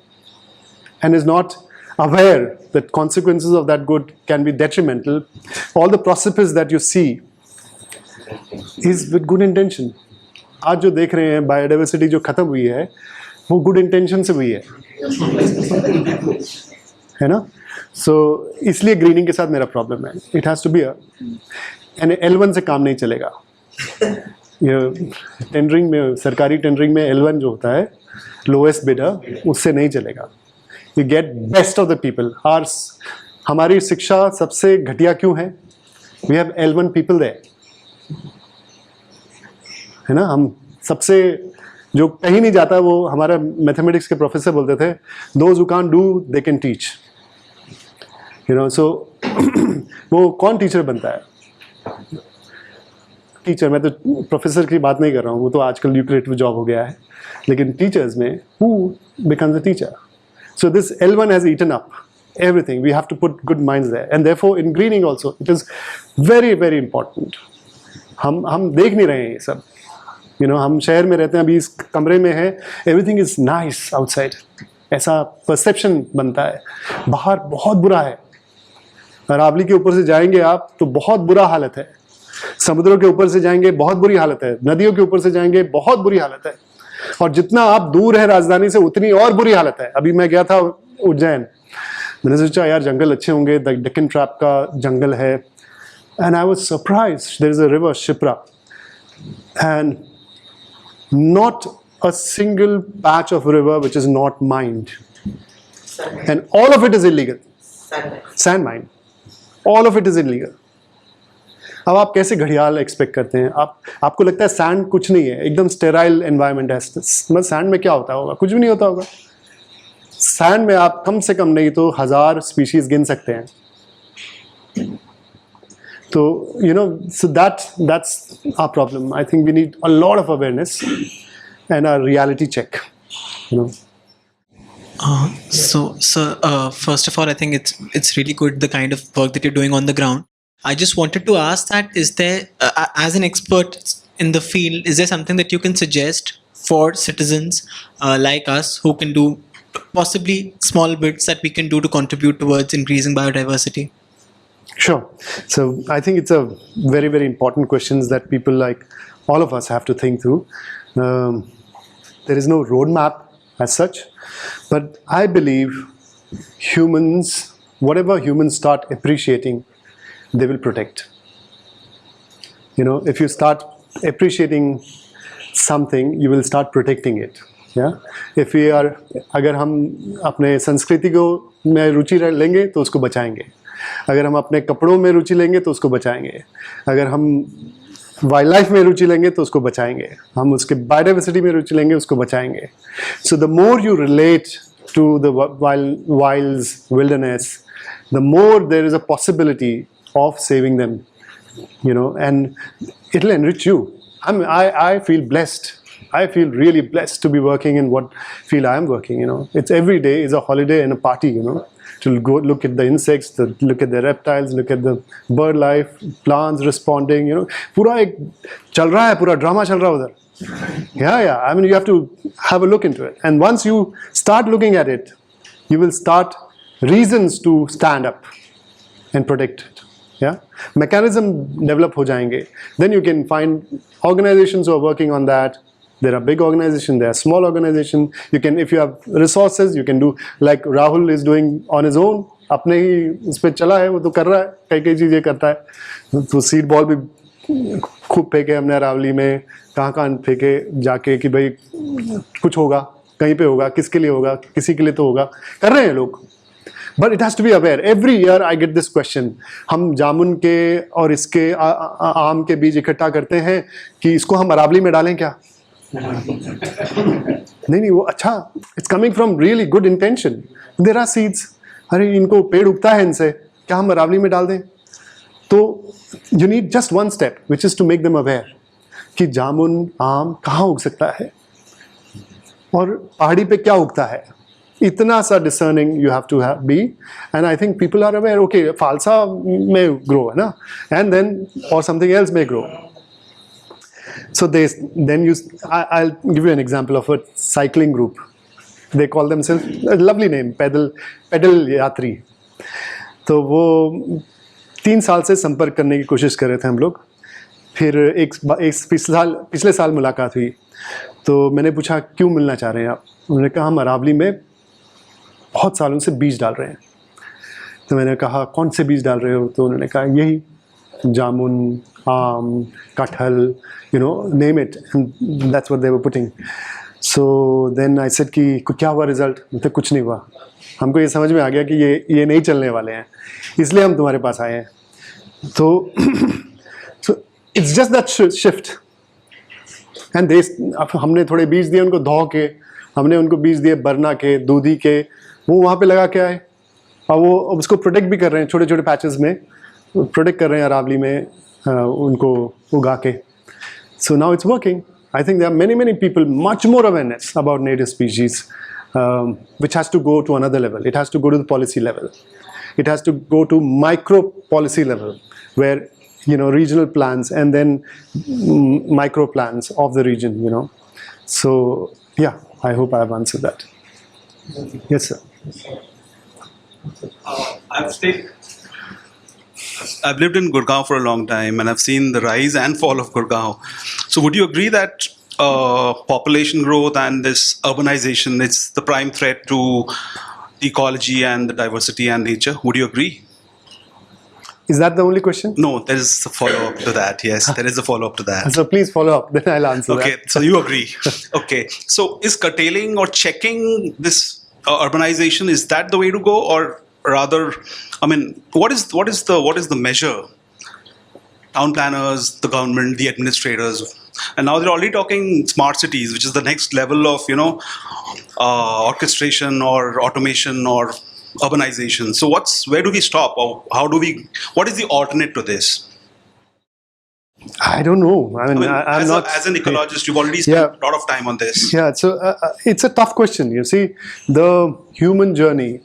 A: and is not aware that consequences of that good can be detrimental, all the precipice that you see is with good intention. आज जो देख रहे हैं biodiversity जो खत्म हुई है वो गुड इंटेंशन से हुई है ना. सो इसलिए ग्रीनिंग के साथ मेरा प्रॉब्लम है. It has to be and L1 से काम नहीं चलेगा. टेंडरिंग में, सरकारी टेंडरिंग में L1 जो होता है लोएस्ट बिडर, उससे नहीं चलेगा. You get best of the people. हमारी शिक्षा सबसे घटिया क्यों है? We have L1 people there, है ना. हम सबसे जो कहीं नहीं जाता, वो हमारा मैथमेटिक्स के प्रोफेसर बोलते थे, those who can't do they can teach. So वो कौन टीचर बनता है? टीचर, मैं तो प्रोफेसर की बात नहीं कर रहा हूँ, वो तो आजकल ल्यूक्रेटिव जॉब हो गया है. लेकिन टीचर्स में who becomes a teacher? So this L1 has eaten up everything. We have to put good minds there, and therefore in greening also it is very very important. हम देख नहीं रहे हैं ये सब. हम शहर में रहते हैं, अभी इस कमरे में है, एवरीथिंग इज नाइस आउटसाइड, ऐसा परसेप्शन बनता है. बाहर बहुत बुरा है. अरावली के ऊपर से जाएंगे आप तो बहुत बुरा हालत है. समुद्रों के ऊपर से जाएंगे बहुत बुरी हालत है. नदियों के ऊपर से जाएंगे बहुत बुरी हालत है. और जितना आप दूर है राजधानी से उतनी और बुरी हालत है. अभी मैं गया था उज्जैन, मैंने सोचा यार जंगल अच्छे होंगे, डेक्कन ट्रैप का जंगल है. And I was surprised. There is a river Shipra and not a single patch of river which is not mined, and all of it is illegal. Sand mine, all of it is illegal. अब आप कैसे घड़ियाल expect करते हैं? आपको लगता है sand कुछ नहीं है, एकदम स्टेराइल एनवायरनमेंट है. मतलब सैंड में क्या होता होगा? कुछ भी नहीं होता होगा. सैंड में आप कम से कम नहीं तो 1000 स्पीशीज गिन सकते हैं. So, so that's our problem. I think we need a lot of awareness and a reality check.
G: So, sir, first of all, I think it's really good the kind of work that you're doing on the ground. I just wanted to ask that, is there, as an expert in the field, is there something that you can suggest for citizens like us who can do possibly small bits that we can do to contribute towards increasing biodiversity?
A: Sure. So I think it's a very, very important questions that people like all of us have to think through. There is no roadmap as such, but I believe humans, whatever humans start appreciating, they will protect. If you start appreciating something, you will start protecting it. Yeah. If we are, अगर हम अपने संस्कृति को में रुचि लेंगे तो उसको बचाएंगे. अगर हम अपने कपड़ों में रुचि लेंगे तो उसको बचाएंगे. अगर हम वाइल्ड लाइफ में रुचि लेंगे तो उसको बचाएंगे. हम उसके बायोडाइवर्सिटी में रुचि लेंगे, उसको बचाएंगे. So the more you relate to the wilds, wilderness, the more there is a possibility of saving them, and it will enrich you. I feel blessed. I feel really blessed to be working in what field I am working. It's every day is a holiday and a party. To go look at the insects, to look at the reptiles, look at the bird life, plants responding. पूरा एक चल रहा है, पूरा drama चल रहा है उधर. Yeah. I mean, you have to have a look into it, and once you start looking at it, you will start reasons to stand up and protect it. Yeah, mechanism develop हो जाएंगे. Then you can find organizations who are working on that. There are big organizations, there are small organizations. You can, if you have resources, you can do like Rahul is doing on his own. अपने ही उस पे चला है, वो तो कर रहा है, कई चीजें करता है. तो सीड बॉल भी खूब फेंके हमने अरावली में, कहाँ फेंके जाके कि भाई कुछ होगा, कहीं पे होगा, किसके लिए होगा, किसी के लिए तो होगा, कर रहे हैं लोग. But it has to be aware. Every year I get this question. हम जामुन के और इसके आम के बीज इकट्ठा करते हैं कि इसको हम अरावली में डालें क्या? नहीं वो अच्छा. It's coming from really good intention. There are seeds. अरे इनको पेड़ उगता है इनसे, क्या हम अरावली में डाल दें? तो you need just one step, which is to make them aware कि जामुन आम कहाँ उग सकता है और पहाड़ी पे क्या उगता है. इतना सा discerning you have to be, and I think people are aware. Okay, falsa may grow, है ना, and then or something else may grow. So I'll give you an example of a cycling group. They call themselves, a lovely name, pedal yatri. तो वो 3 साल से संपर्क करने की कोशिश कर रहे थे हम लोग. फिर एक पिछले साल मुलाकात हुई. तो मैंने पूछा क्यों मिलना चाह रहे हैं आप? उन्होंने कहा हम अरावली में बहुत सालों से बीज डाल रहे हैं. तो मैंने कहा कौन से बीज डाल रहे हो? तो उन्होंने कहा यही जामुन, आम, कटहल, name it, and that's what they were putting. So then I said कि क्या हुआ रिजल्ट? मतलब कुछ नहीं हुआ. हमको ये समझ में आ गया कि ये नहीं चलने वाले हैं, इसलिए हम तुम्हारे पास आए हैं. तो so it's just that shift. And हमने थोड़े बीज दिए उनको धो के, हमने उनको बीज दिए बरना के, दूधी के, वो वहाँ पे लगा के आए और वो उसको प्रोटेक्ट भी कर रहे हैं, छोटे छोटे पैचेस में प्रोटेक्ट कर रहे हैं अरावली में उनको उगा के. So now it's working. I think there are many people, much more awareness about native species, which has to go to another level. It has to go to the policy level. It has to go to micro policy level, where regional plans and then micro plans of the region. So yeah, I hope I have answered that. Yes, sir.
H: I've lived in Gurgaon for a long time, and I've seen the rise and fall of Gurgaon. So would you agree that population growth and this urbanization is the prime threat to the ecology and the diversity and nature? Would you agree?
A: Is that the only question?
H: No, there is a follow-up to that. Yes, there is a follow-up to that.
A: So please follow up, then I'll answer
H: Okay,
A: that.
H: so you agree. Okay, so is curtailing or checking this urbanization, is that the way to go, or rather, I mean, what is the measure? Town planners, the government, the administrators, and now they're already talking smart cities, which is the next level of orchestration or automation or urbanization. So where do we stop, or what is the alternate to this?
A: I don't know. I mean, I'm not
H: as an ecologist, you've already spent a lot of time on this.
A: Yeah, so it's a tough question. You see, the human journey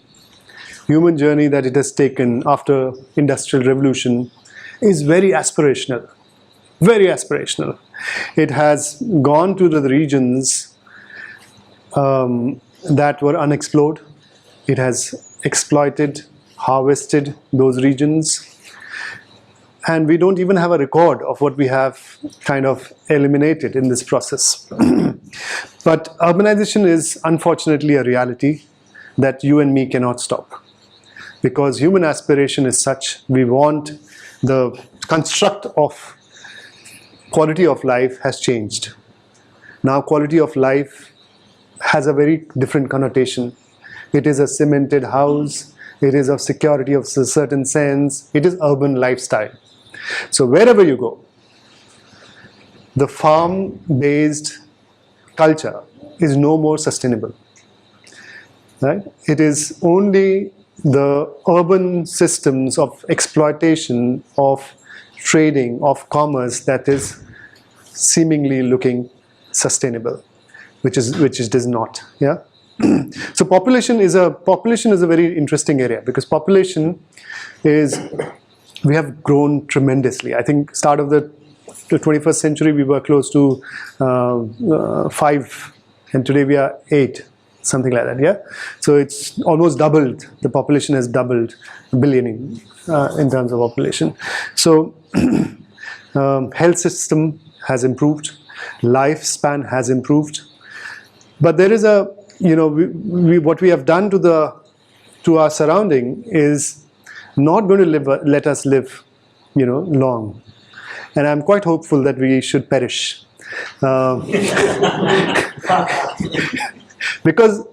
A: that it has taken after industrial revolution is very aspirational. Very aspirational. It has gone to the regions that were unexplored. It has exploited, harvested those regions. And we don't even have a record of what we have kind of eliminated in this process. But urbanization is unfortunately a reality that you and me cannot stop. Because human aspiration is such, we want the construct of quality of life has changed. Now quality of life has a very different connotation. It is a cemented house, it is of security of a certain sense, it is urban lifestyle. So wherever you go, the farm-based culture is no more sustainable. Right? It is only the urban systems of exploitation, of trading, of commerce that is seemingly looking sustainable, which it is not. Yeah. So population is a very interesting area, because population is, we have grown tremendously. I think start of the 21st century we were close to 5, and today we are 8. something like that. Yeah, so it's almost doubled. The population has doubled, billioning in terms of population. So health system has improved, lifespan has improved, but there is a what we have done to our surrounding is not going to let us live long, and I'm quite hopeful that we should perish. Because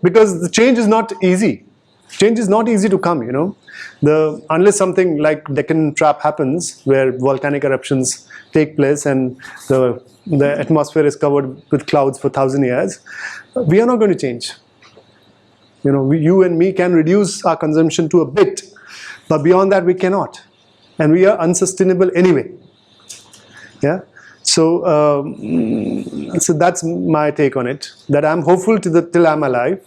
A: the change is not easy. Change is not easy to come, unless something like Deccan Trap happens, where volcanic eruptions take place and the atmosphere is covered with clouds for 1,000 years. We are not going to change. You and me can reduce our consumption to a bit, but beyond that we cannot, and we are unsustainable anyway. Yeah. So that's my take on it. That I'm hopeful till I'm alive,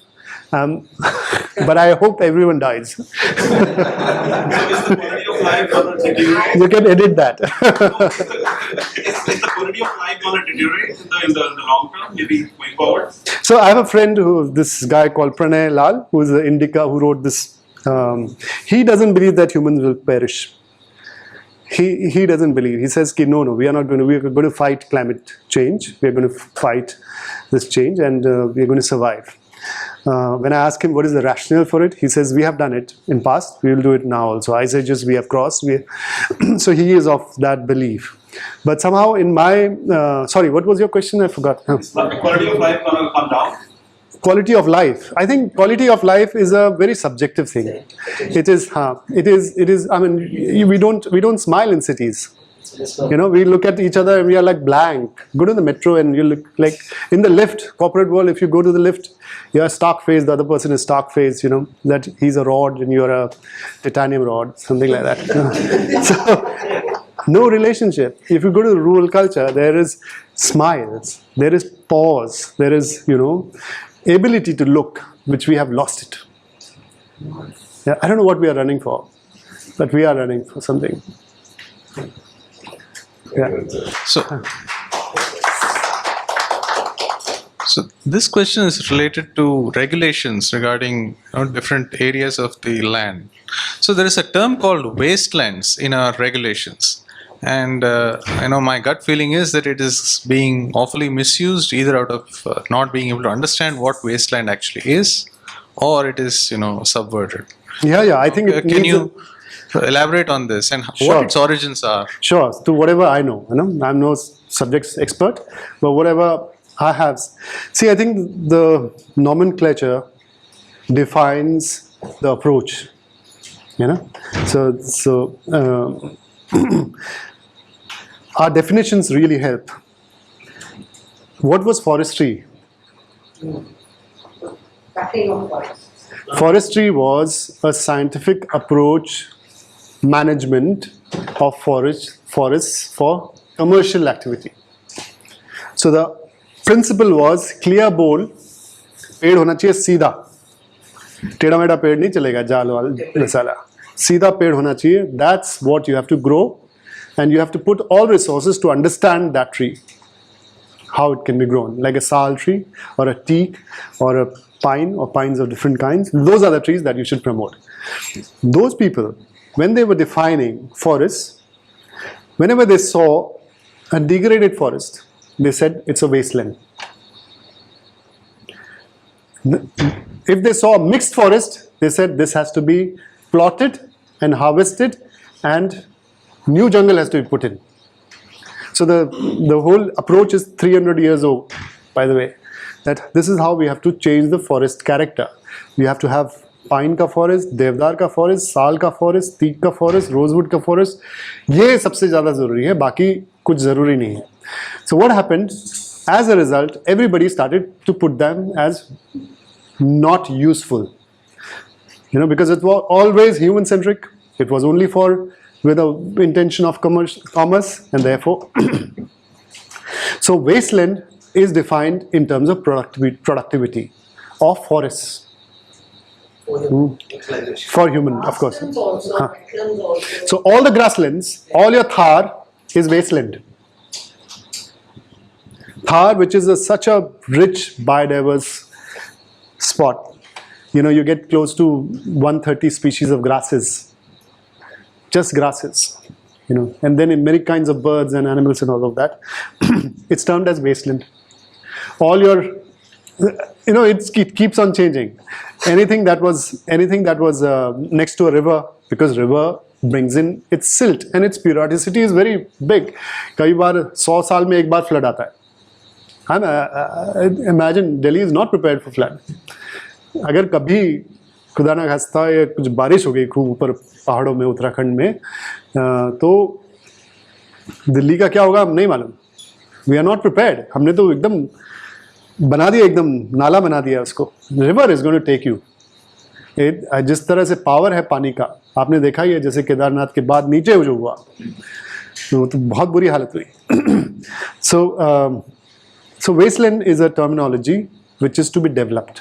A: but I hope everyone dies.
H: So is the quality of life going to deteriorate?
A: You can edit that.
H: Is the quality of life going to deteriorate in the long term, maybe going forward?
A: So I have a friend this guy called Pranay Lal, who is the Indica, who wrote this. He doesn't believe that humans will perish. He doesn't believe. He says, no, we are not going to. We are going to fight climate change. We are going to fight this change, and we are going to survive. When I ask him what is the rationale for it, he says, we have done it in past. We will do it now also. Ice ages we have crossed. So he is of that belief. But somehow in my sorry, what was your question? I forgot.
H: Is the quality of life going to come down?
A: Quality of life. I think quality of life is a very subjective thing. It is. I mean, we don't smile in cities. We look at each other and we are like blank. Go to the metro and you look like in the lift. Corporate world, if you go to the lift, you are stark faced. The other person is stark faced. That he's a rod and you are a titanium rod, something like that. So no relationship. If you go to the rural culture, there is smiles, there is pause, there is ability to look, which we have lost it. Yeah, I don't know what we are running for, but we are running for something. Yeah.
C: So this question is related to regulations regarding different areas of the land. So there is a term called wastelands in our regulations. And my gut feeling is that it is being awfully misused, either out of not being able to understand what wasteland actually is, or it is subverted.
A: Yeah. I think
C: Can you elaborate on this and
A: Sure.
C: what its origins are?
A: Sure. To whatever I know, I'm no subject expert, but whatever I have. See, I think the nomenclature defines the approach. So our definitions really help. What was forestry? Forestry was a scientific approach management of forests for commercial activity. So the principle was clear bowl, पेड़ होना चाहिए सीधा, टेढ़ा मेढ़ा पेड़ नहीं चलेगा, जाल वाल मसाला, सीधा पेड़ होना चाहिए. That's what you have to grow, and you have to put all resources to understand that tree, how it can be grown, like a sal tree or a teak or a pine or pines of different kinds. Those are the trees that you should promote. Those people, when they were defining forests, whenever they saw a degraded forest, they said it's a wasteland. If they saw a mixed forest, they said this has to be plotted and harvested and new jungle has to be put in. So the whole approach is 300 years old, by the way, that this is how we have to change the forest character. We have to have pine ka forest, devdar ka forest, sal ka forest, teak ka forest, rosewood ka forest. ये सबसे ज़्यादा ज़रूरी है, बाकी कुछ ज़रूरी नहीं है. So what happened? As a result, everybody started to put them as not useful. Because it was always human-centric. It was only with the intention of commerce, and therefore, so wasteland is defined in terms of productivity of forests. For human, of course. So all the grasslands, all your Thar is wasteland. Thar, which is such a rich, biodiverse spot, you get close to 130 species of grasses, just grasses, and then in many kinds of birds and animals and all of that. It's termed as wasteland. All your, it keeps on changing. Anything that was next to a river, because river brings in its silt and its periodicity is very big. कई बार 100 साल में एक बार flood आता है. Imagine Delhi is not prepared for flood. अगर कभी खुदा ना खास्ता या कुछ बारिश हो गई खूब ऊपर पहाड़ों में उत्तराखंड में, तो दिल्ली का क्या होगा हम नहीं मालूम. We are not prepared. हमने तो एकदम बना दिया, एकदम नाला बना दिया उसको. River is going to take you. जिस तरह से पावर है पानी का, आपने देखा ही है, जैसे केदारनाथ के बाद नीचे जो हुआ तो बहुत बुरी हालत हुई. So wasteland is a terminology which is to be developed,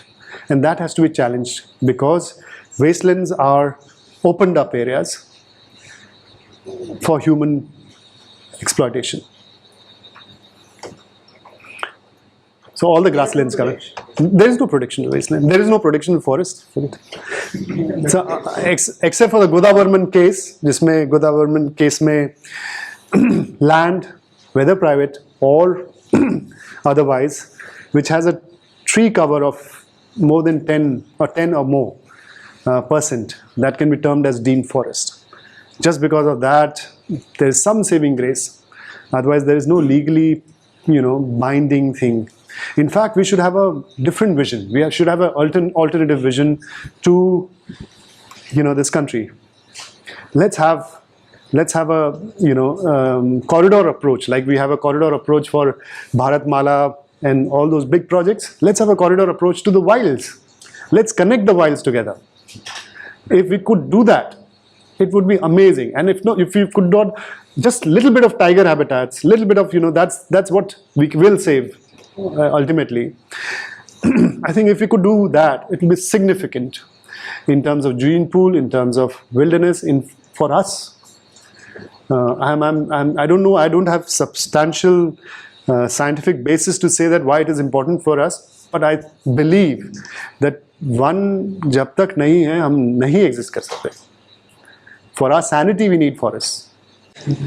A: and that has to be challenged, because wastelands are opened up areas for human exploitation. So all the grasslands covered. There is no protection to wasteland. There is no protection to forest. So except for the Godavarman case, जिसमें Godavarman case में land, whether private or otherwise, which has a tree cover of more than 10 or more percent, that can be termed as deemed forest. Just because of that, there is some saving grace. Otherwise, there is no legally, binding thing. In fact, we should have a different vision. We should have an alternative vision to, this country. Let's have a, corridor approach. Like we have a corridor approach for Bharatmala and all those big projects. Let's have a corridor approach to the wilds. Let's connect the wilds together. If we could do that, it would be amazing. And if we could not, just little bit of tiger habitats, little bit of, that's what we will save. Ultimately, I think if we could do that, it will be significant in terms of gene pool, in terms of wilderness, for us. I don't know. I don't have substantial scientific basis to say that why it is important for us. But I believe that one, जब तक नहीं है, हम नहीं exist कर सकते. For our sanity, we need forests.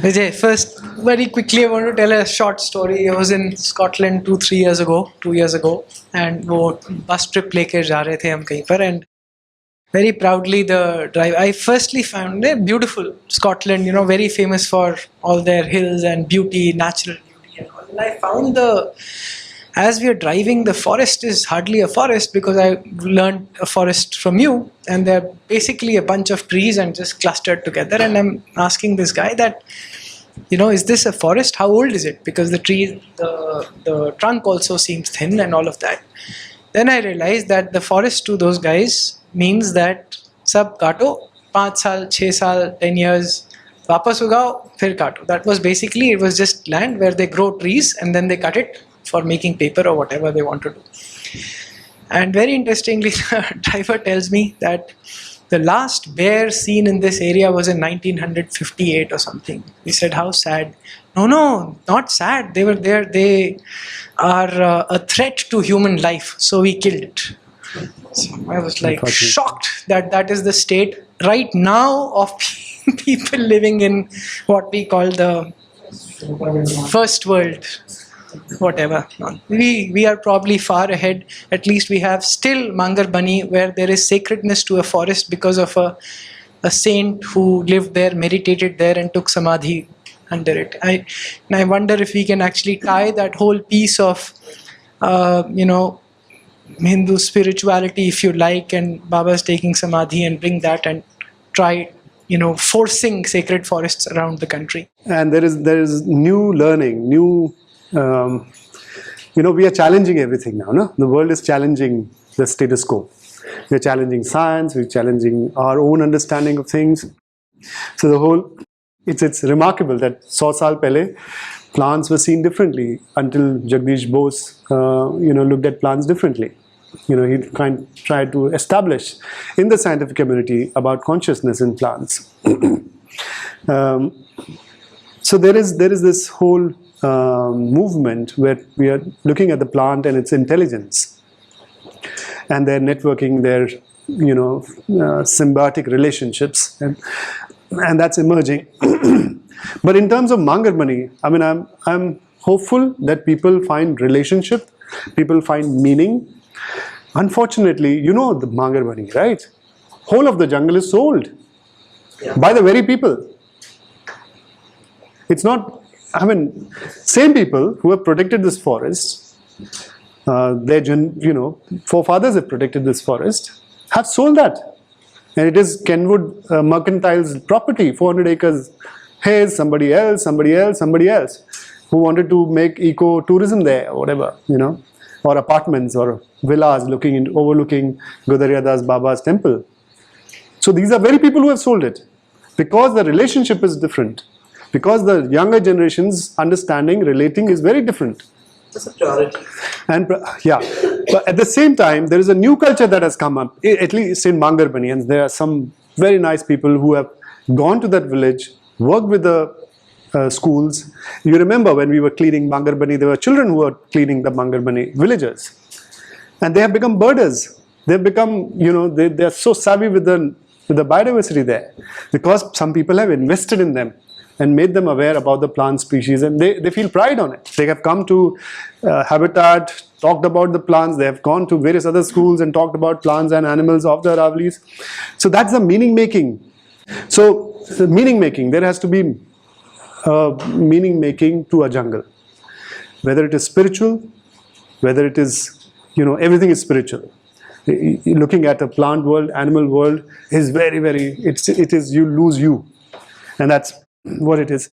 I: Vijay, first, very quickly, I want to tell a short story. I was in Scotland 2 years ago, and वो bus trip लेके जा रहे थे हम कहीं पर, and very proudly the drive. I firstly found it beautiful. Scotland, very famous for all their hills and beauty, natural beauty, and all. And I found as we are driving, the forest is hardly a forest, because I learned a forest from you, and they're basically a bunch of trees and just clustered together. And I'm asking this guy that, is this a forest? How old is it? Because the trunk also seems thin and all of that. Then I realized that the forest to those guys means that sab kato, 5 saal, 6 saal, 10 years, wapas ugao, phir kato. That was basically, it was just land where they grow trees and then they cut it for making paper or whatever they want to do. And very interestingly, the driver tells me that the last bear seen in this area was in 1958 or something. We said, how sad? No, not sad. They were there. They are a threat to human life, so we killed it. So I was like shocked that that is the state right now of people living in what we call the first world. Whatever. We are probably far ahead. At least we have still Mangar Bani, where there is sacredness to a forest because of a saint who lived there, meditated there, and took samadhi under it. I wonder if we can actually tie that whole piece of Hindu spirituality, if you like, and Baba's taking samadhi, and bring that and try forcing sacred forests around the country.
A: And there is new learning, new we are challenging everything now. No? The world is challenging the status quo. We are challenging science. We're challenging our own understanding of things. So it's remarkable that 100 saal pehle plants were seen differently until Jagdish Bose looked at plants differently. He tried to establish in the scientific community about consciousness in plants. So there is this whole movement where we are looking at the plant and its intelligence. and their networking, their symbiotic relationships, and that's emerging. But in terms of Mangarbani, I mean, I'm hopeful that people find relationship, people find meaning. Unfortunately, you know the Mangarbani, right? Whole of the jungle is sold by the very people. It's not, I mean, same people who have protected this forest, their forefathers have protected this forest, have sold that. And it is Kenwood Mercantile's property, 400 acres. Here's somebody else who wanted to make eco-tourism there or whatever, or apartments or villas overlooking Godariya Das Baba's temple. So these are very people who have sold it because the relationship is different. Because the younger generation's understanding, relating is very different.
D: That's a priority.
A: And but at the same time, there is a new culture that has come up, at least in Mangarbani, and there are some very nice people who have gone to that village, worked with the schools. You remember when we were cleaning Mangarbani, there were children who were cleaning the Mangarbani villages, and they have become birders. They have become, they are so savvy with the biodiversity there because some people have invested in them and made them aware about the plant species, and they feel pride on it. They have come to Habitat, talked about the plants, they have gone to various other schools and talked about plants and animals of the Aravallis. So that's the meaning making. So the meaning making, there has to be meaning making to a jungle. Whether it is spiritual, whether it is, everything is spiritual. Looking at a plant world, animal world is very, very, it is you lose you. And that's what it is.